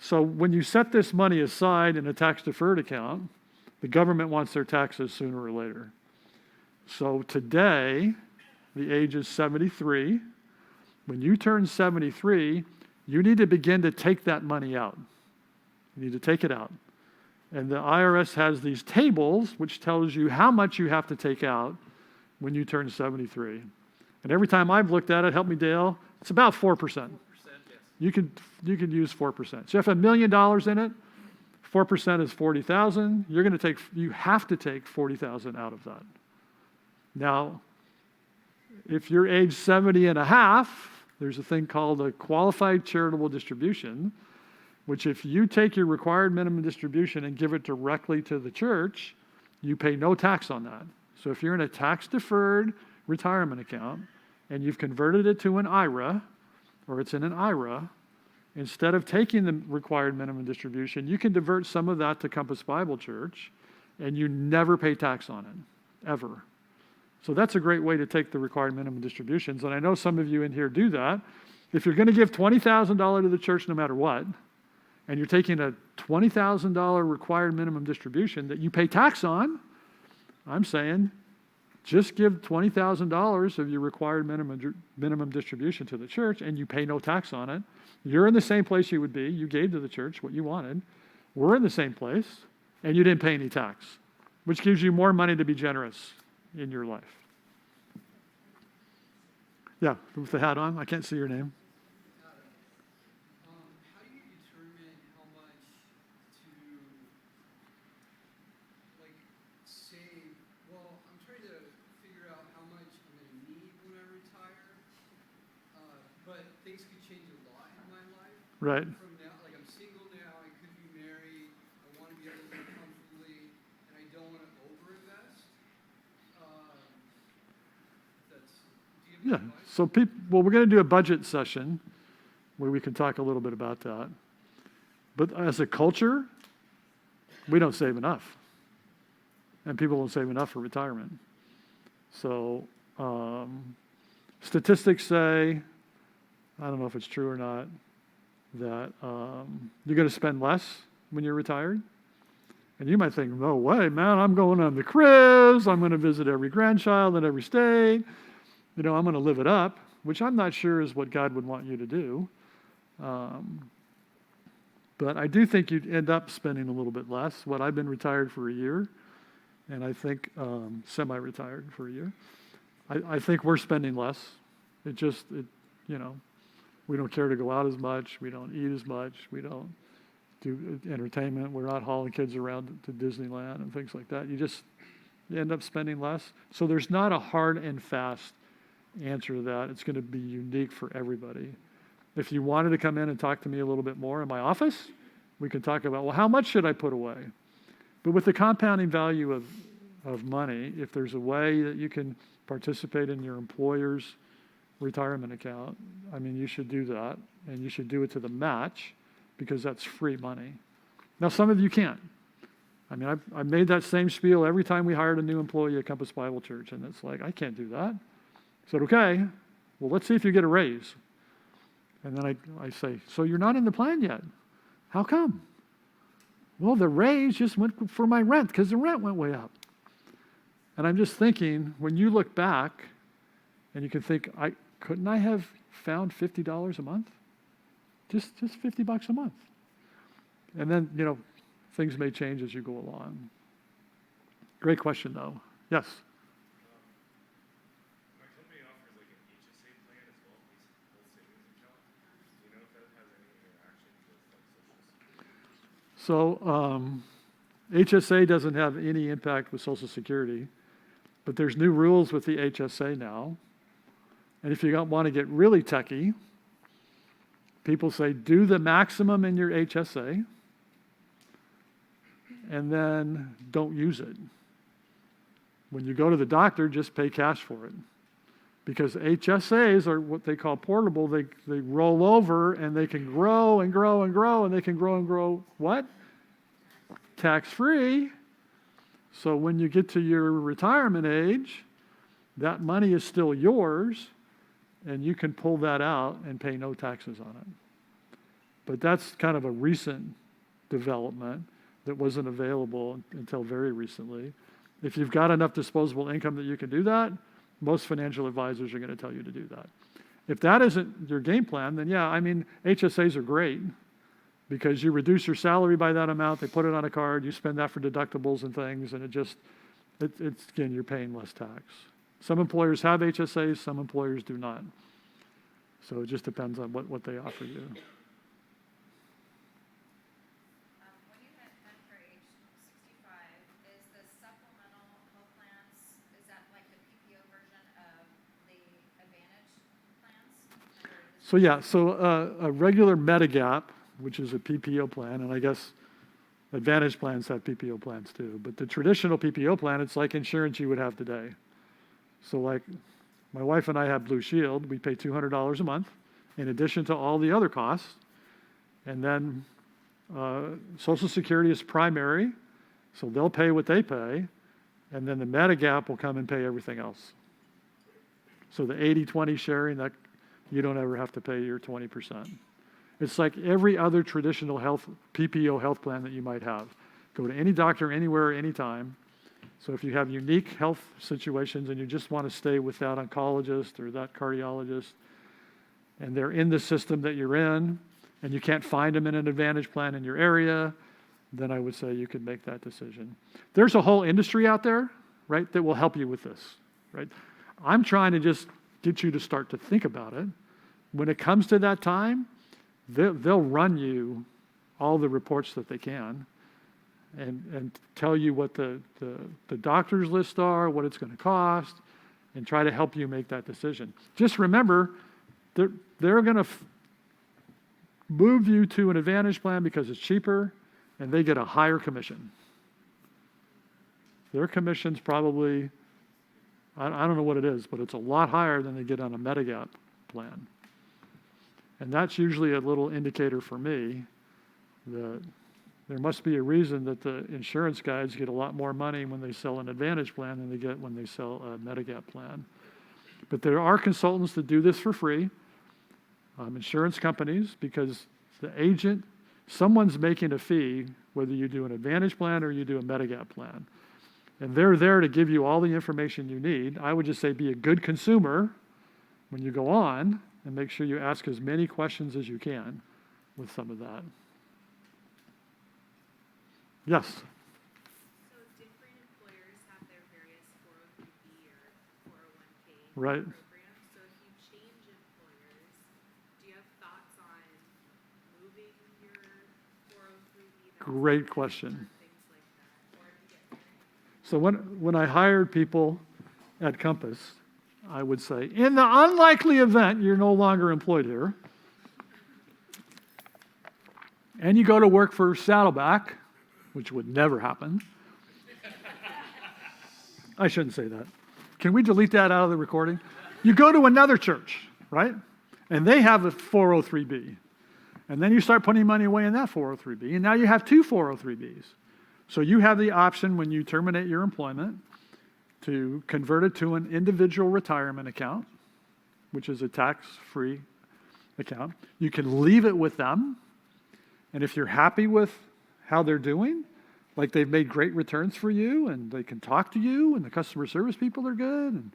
S1: So when you set this money aside in a tax deferred account, the government wants their taxes sooner or later. So today, the age is 73. When you turn 73, you need to begin to take that money out. You need to take it out. And the IRS has these tables which tells you how much you have to take out when you turn 73. And every time I've looked at it, help me Dale, it's about 4%.
S2: 4%, yes.
S1: You could use 4%. So if $1 million in it, 4% is 40,000. You have to take 40,000 out of that. Now, if you're age 70 and a half, there's a thing called a qualified charitable distribution, which if you take your required minimum distribution and give it directly to the church, you pay no tax on that. So if you're in a tax-deferred retirement account and you've converted it to an IRA, or it's in an IRA, instead of taking the required minimum distribution, you can divert some of that to Compass Bible Church, and you never pay tax on it, ever. So that's a great way to take the required minimum distributions, and I know some of you in here do that. If you're going to give $20,000 to the church no matter what, and you're taking a $20,000 required minimum distribution that you pay tax on, I'm saying just give $20,000 of your required minimum distribution to the church, and you pay no tax on it. You're in the same place you would be. You gave to the church what you wanted. We're in the same place, and you didn't pay any tax, which gives you more money to be generous in your life. Yeah, with the hat on. I can't see your name.
S6: How do you determine how much to, like, save? Well, I'm trying to figure out how much I'm going to need when I retire, but things could change a lot in my life.
S1: Right.
S6: From now, like I'm single now, I could be married, I want to be able to live comfortably, and I don't want to overinvest. Do you have
S1: Yeah.
S6: any advice?
S1: So we're going to do a budget session where we can talk a little bit about that. But as a culture, we don't save enough. And people don't save enough for retirement. So statistics say, I don't know if it's true or not, that you're going to spend less when you're retired. And you might think, no way, man, I'm going on the cruise. I'm going to visit every grandchild in every state. I'm going to live it up, which I'm not sure is what God would want you to do. But I do think you'd end up spending a little bit less. I've been retired for a year, and I think semi-retired for a year. I think we're spending less. We don't care to go out as much. We don't eat as much. We don't do entertainment. We're not hauling kids around to Disneyland and things like that. You end up spending less. So there's not a hard and fast answer to that. It's going to be unique for everybody. If you wanted to come in and talk to me a little bit more in my office, we can talk about, well, how much should I put away? But with the compounding value of money, if there's a way that you can participate in your employer's retirement account, you should do that, and you should do it to the match because that's free money. Now, some of you can't. I made that same spiel every time we hired a new employee at Compass Bible Church, and it's like, I can't do that. I said, okay, well, let's see if you get a raise. And then I say, so you're not in the plan yet. How come? Well, the raise just went for my rent because the rent went way up. And I'm just thinking, when you look back and you can think, couldn't I have found $50 a month? Just $50 a month. And then, things may change as you go along. Great question, though. Yes?
S7: My company offers like an HSA plan as well, whole savings account. Do you know if that has any interaction with Social Security?
S1: So HSA doesn't have any impact with Social Security, but there's new rules with the HSA now. And if you want to get really techie, people say do the maximum in your HSA and then don't use it. When you go to the doctor, just pay cash for it. Because HSAs are what they call portable. They roll over and they can grow and grow and grow, and they can grow and grow what? Tax-free. So when you get to your retirement age, that money is still yours, and you can pull that out and pay no taxes on it. But that's kind of a recent development that wasn't available until very recently. If you've got enough disposable income that you can do that, most financial advisors are going to tell you to do that. If that isn't your game plan, then yeah, HSAs are great because you reduce your salary by that amount, they put it on a card, you spend that for deductibles and things, and it's again, you're paying less tax. Some employers have HSAs, some employers do not. So it just depends on what they offer you.
S8: When you hit Medicare age 65, is the supplemental health plans, is that like the PPO version of the Advantage plans?
S1: So yeah, a regular Medigap, which is a PPO plan, and I guess Advantage plans have PPO plans too, but the traditional PPO plan, it's like insurance you would have today. So like my wife and I have Blue Shield, we pay $200 a month in addition to all the other costs, and then Social Security is primary, so they'll pay what they pay, and then the Medigap will come and pay everything else. So the 80-20 sharing, that you don't ever have to pay your 20%. It's like every other traditional PPO health plan that you might have. Go to any doctor anywhere, anytime. So if you have unique health situations and you just want to stay with that oncologist or that cardiologist, and they're in the system that you're in, and you can't find them in an Advantage plan in your area, then I would say you could make that decision. There's a whole industry out there, right, that will help you with this, right? I'm trying to just get you to start to think about it. When it comes to that time, they'll run you all the reports that they can and tell you what the doctor's list are, what it's going to cost, and try to help you make that decision. Just remember, they're going to move you to an Advantage plan because it's cheaper and they get a higher commission. Their commission's probably, I don't know what it is, but it's a lot higher than they get on a Medigap plan. And that's usually a little indicator for me that there must be a reason that the insurance guys get a lot more money when they sell an Advantage plan than they get when they sell a Medigap plan. But there are consultants that do this for free, insurance companies, because the agent, someone's making a fee whether you do an Advantage plan or you do a Medigap plan. And they're there to give you all the information you need. I would just say be a good consumer when you go on and make sure you ask as many questions as you can with some of that. Yes?
S9: So different employers have their various 403B or 401k
S1: Right.
S9: programs. So if you change employers, do you have thoughts on moving your 403B?
S1: Great question.
S9: Things like that, or if you get
S1: So when I hired people at Compass, I would say, in the unlikely event you're no longer employed here, and you go to work for Saddleback, which would never happen. I shouldn't say that. Can we delete that out of the recording? You go to another church, right? And they have a 403B. And then you start putting money away in that 403B, and now you have two 403Bs. So you have the option when you terminate your employment to convert it to an individual retirement account, which is a tax-free account. You can leave it with them, and if you're happy with how they're doing, like they've made great returns for you, and they can talk to you, and the customer service people are good, and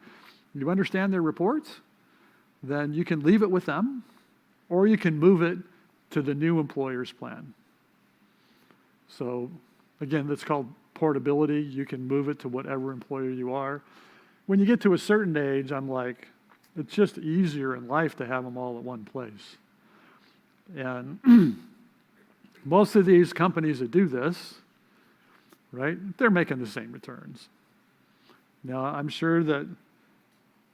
S1: you understand their reports, then you can leave it with them, or you can move it to the new employer's plan. So again, that's called portability. You can move it to whatever employer you are. When you get to a certain age, I'm like, it's just easier in life to have them all at one place. And most of these companies that do this, right, they're making the same returns. Now, I'm sure that,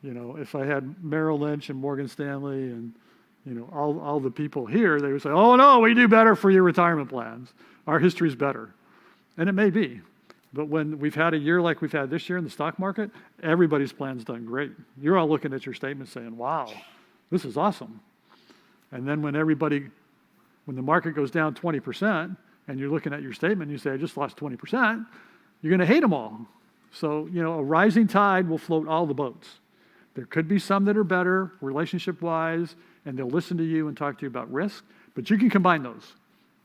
S1: if I had Merrill Lynch and Morgan Stanley and, all the people here, they would say, oh, no, we do better for your retirement plans. Our history's better. And it may be. But when we've had a year like we've had this year in the stock market, everybody's plan's done great. You're all looking at your statement saying, wow, this is awesome. And then when the market goes down 20% and you're looking at your statement and you say, I just lost 20%, you're going to hate them all. So, a rising tide will float all the boats. There could be some that are better relationship-wise, and they'll listen to you and talk to you about risk, but you can combine those.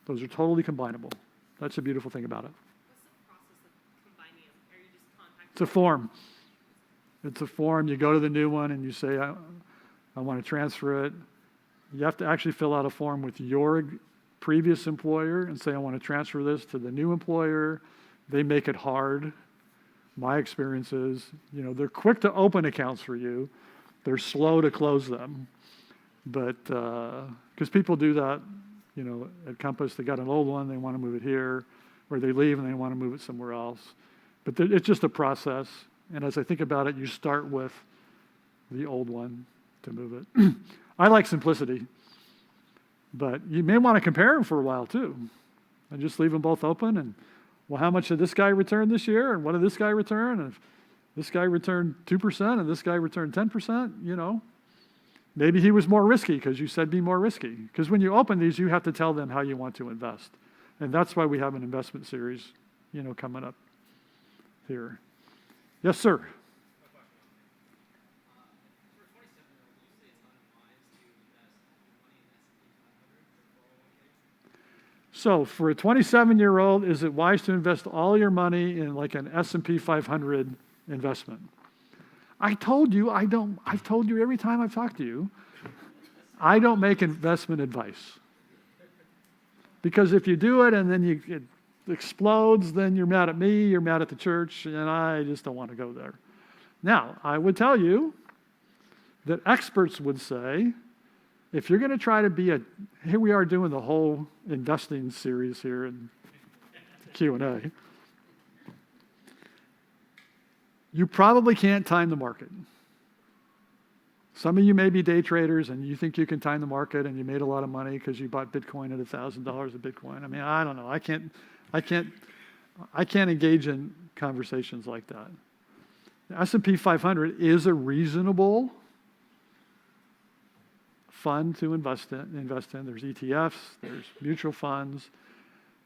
S1: Those are totally combinable. That's the beautiful thing about it.
S9: What's the process of combining them? Are you just contacting?
S1: It's a form. It's a form. You go to the new one and you say, I want to transfer it. You have to actually fill out a form with your previous employer and say, I want to transfer this to the new employer. They make it hard. My experience is, they're quick to open accounts for you. They're slow to close them. But, because people do that, at Compass, they got an old one, they want to move it here, or they leave and they want to move it somewhere else. But it's just a process. And as I think about it, you start with the old one to move it. I like simplicity, but you may want to compare them for a while too, and just leave them both open. And well, how much did this guy return this year, and what did this guy return? And if this guy returned 2% and this guy returned 10%, maybe he was more risky because you said be more risky. Because when you open these, you have to tell them how you want to invest, and that's why we have an investment series, coming up here. Yes, sir.
S6: For a 27-year-old, you say it's not advised to invest money in S&P 500 or 401k?
S1: So for a 27-year-old, is it wise to invest all your money in like an S&P 500 investment? I've told you every time I've talked to you, I don't make investment advice. Because if you do it and then it explodes, then you're mad at me, you're mad at the church, and I just don't want to go there. Now, I would tell you that experts would say, if you're going to try to be here we are doing the whole investing series here in Q&A. You probably can't time the market. Some of you may be day traders and you think you can time the market and you made a lot of money because you bought Bitcoin at $1,000 a Bitcoin. I mean, I don't know. I can't engage in conversations like that. The S&P 500 is a reasonable fund to invest in. There's ETFs, there's mutual funds.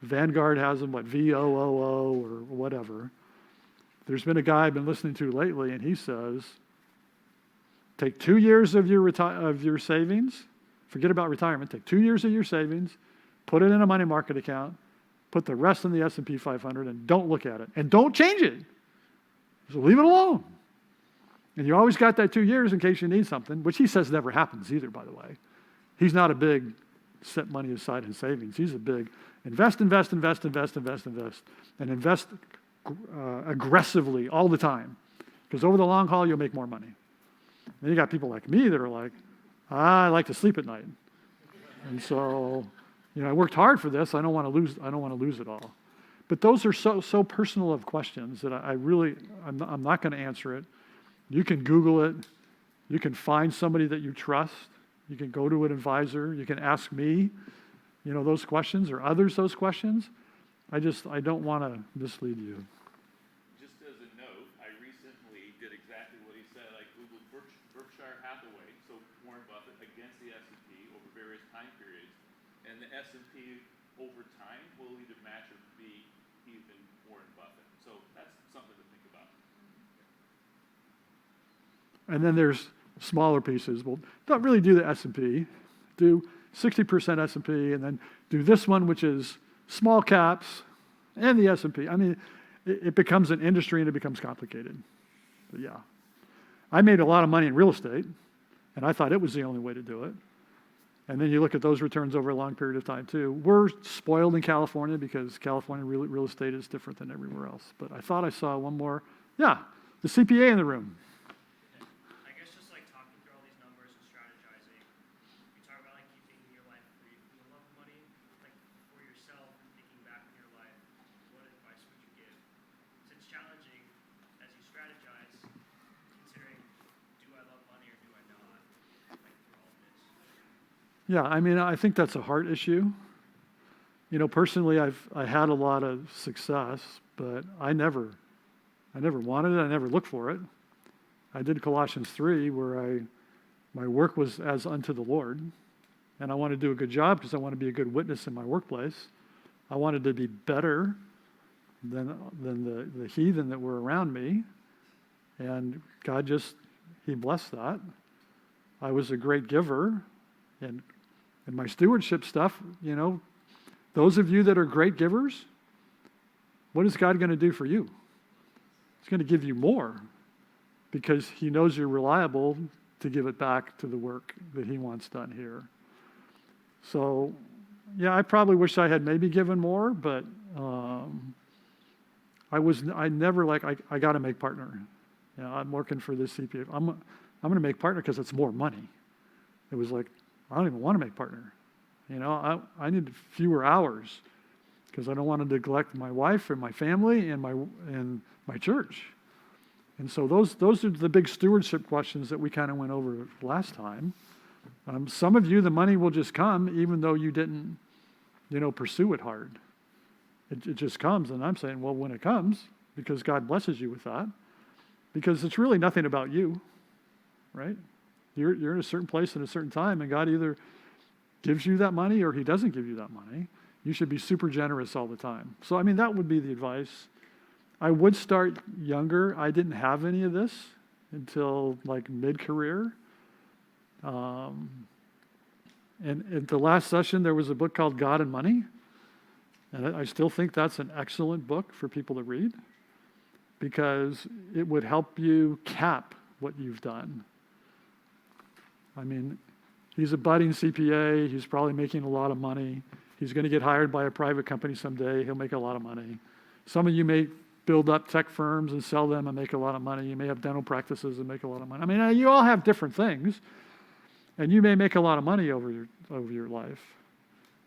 S1: Vanguard has them, VOOO or whatever. There's been a guy I've been listening to lately, and he says, take 2 years of your savings, forget about retirement, take 2 years of your savings, put it in a money market account, put the rest in the S&P 500, and don't look at it. And don't change it. So leave it alone. And you always got that 2 years in case you need something, which he says never happens either, by the way. He's not a big set money aside in savings. He's a big invest, and invest aggressively all the time. Because over the long haul, you'll make more money. And you got people like me that are like, I like to sleep at night. And so, I worked hard for this. I don't want to lose it all. But those are so personal of questions that I'm not going to answer it. You can Google it. You can find somebody that you trust. You can go to an advisor. You can ask me, those questions or others those questions. I don't want to mislead you.
S10: Just as a note, I recently did exactly what he said. I Googled Berkshire Hathaway, so Warren Buffett, against the S&P over various time periods. And the S&P over time will either match or beat even Warren Buffett. So that's something to think about.
S1: And then there's smaller pieces. Well, don't really do the S&P. Do 60% S&P, and then do this one, which is small caps and the S&P. I mean, it becomes an industry and it becomes complicated. But yeah. I made a lot of money in real estate, and I thought it was the only way to do it. And then you look at those returns over a long period of time too. We're spoiled in California because California real estate is different than everywhere else. But I thought I saw one more. Yeah, the CPA in the room.
S11: I guess just like talking through all these numbers and strategizing, you talk about like keeping your life free from the love of money. Like for yourself, thinking back in your life, what advice would you give? It's challenging as you strategize, considering do I love money or do I not? Like through all of this.
S1: Yeah, I mean, I think that's a heart issue. Personally, I had a lot of success, but I never wanted it. I never looked for it. I did Colossians 3, where my work was as unto the Lord, and I wanted to do a good job because I want to be a good witness in my workplace. I wanted to be better than the heathen that were around me, and God He blessed that. I was a great giver, and my stewardship stuff, those of you that are great givers, what is God going to do for you? He's going to give you more because He knows you're reliable to give it back to the work that He wants done here. So Yeah, I probably wish I had maybe given more, but I never I got to make partner. You know, I'm working for this CPA. I'm going to make partner because it's more money. It was like, I don't even want to make partner. You know, I need fewer hours because I don't want to neglect my wife and my family and my church. And so those are the big stewardship questions that we kind of went over last time. Some of you, the money will just come even though you didn't, pursue it hard. It just comes, and I'm saying, well, when it comes, because God blesses you with that, because it's really nothing about you, right? You're in a certain place at a certain time, and God either gives you that money or he doesn't give you that money. You should be super generous all the time. So, that would be the advice. I would start younger. I didn't have any of this until like mid-career. And at the last session, there was a book called God and Money. And I still think that's an excellent book for people to read because it would help you cap what you've done. He's a budding CPA. He's probably making a lot of money. He's going to get hired by a private company someday. He'll make a lot of money. Some of you may build up tech firms and sell them and make a lot of money. You may have dental practices and make a lot of money. You all have different things. And you may make a lot of money over your life.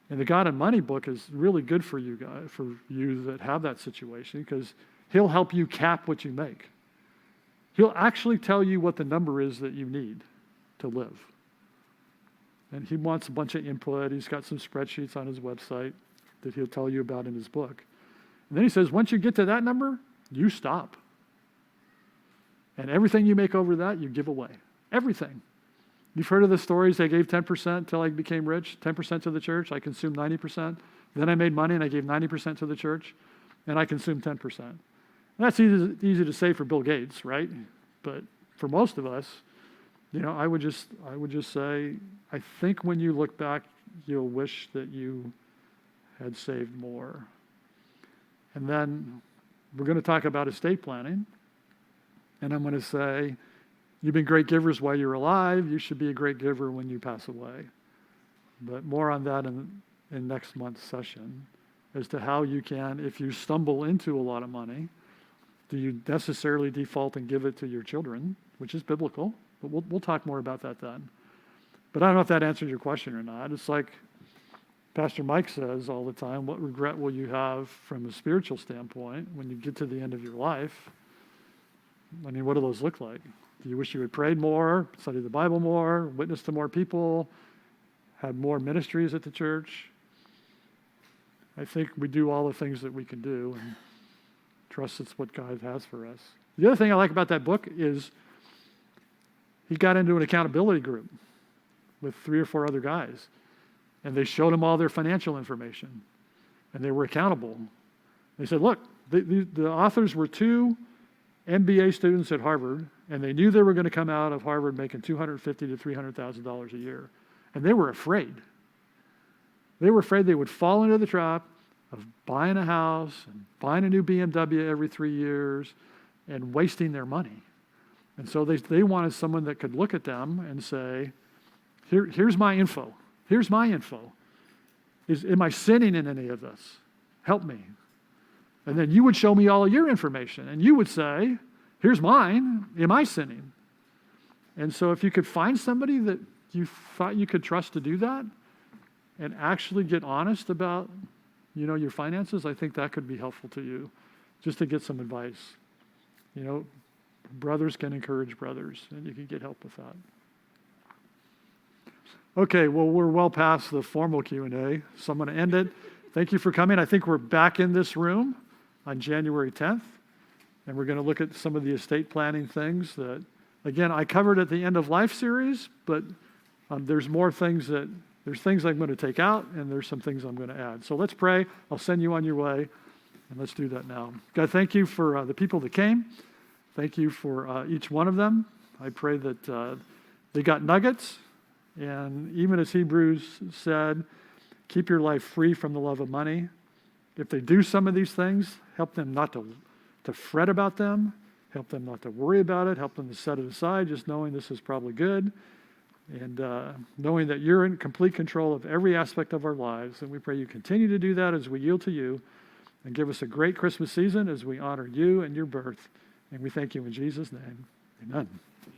S1: And the God and Money book is really good for you guys, for you that have that situation, because he'll help you cap what you make. He'll actually tell you what the number is that you need to live. And he wants a bunch of input. He's got some spreadsheets on his website that he'll tell you about in his book. And then he says, once you get to that number, you stop. And everything you make over that, you give away. Everything. You've heard of the stories, I gave 10% until I became rich, 10% to the church, I consumed 90%. Then I made money and I gave 90% to the church, and I consumed 10%. And that's easy to say for Bill Gates, right? But for most of us, I would just say, I think when you look back, you'll wish that you had saved more. And then we're going to talk about estate planning, and I'm going to say, you've been great givers while you're alive. You should be a great giver when you pass away. But more on that in next month's session as to how you can, if you stumble into a lot of money, do you necessarily default and give it to your children, which is biblical. But we'll talk more about that then. But I don't know if that answers your question or not. It's like Pastor Mike says all the time, what regret will you have from a spiritual standpoint when you get to the end of your life? What do those look like? Do you wish you had prayed more, studied the Bible more, witnessed to more people, had more ministries at the church? I think we do all the things that we can do and trust it's what God has for us. The other thing I like about that book is he got into an accountability group with 3 or 4 other guys, and they showed him all their financial information, and they were accountable. They said, look, the authors were 2 MBA students at Harvard, and they knew they were going to come out of Harvard making $250,000 to $300,000 a year. And they were afraid. They were afraid they would fall into the trap of buying a house and buying a new BMW every 3 years and wasting their money. And so they wanted someone that could look at them and say, here's my info. Here's my info. Am I sinning in any of this? Help me. And then you would show me all of your information, and you would say, here's mine. Am I sinning? And so if you could find somebody that you thought you could trust to do that and actually get honest about, your finances, I think that could be helpful to you, just to get some advice. Brothers can encourage brothers, and you can get help with that. Okay, well, we're well past the formal Q&A, so I'm going to end it. Thank you for coming. I think we're back in this room on January 10th, and we're going to look at some of the estate planning things that, again, I covered at the End of Life series, but there's things I'm going to take out, and there's some things I'm going to add. So let's pray. I'll send you on your way, and let's do that now. God, thank you for the people that came. Thank you for each one of them. I pray that they got nuggets, and even as Hebrews said, keep your life free from the love of money. If they do some of these things, help them not to fret about them, help them not to worry about it, help them to set it aside, just knowing this is probably good. and knowing that you're in complete control of every aspect of our lives. And we pray you continue to do that as we yield to you, and give us a great Christmas season as we honor you and your birth. And we thank you in Jesus' name. Amen.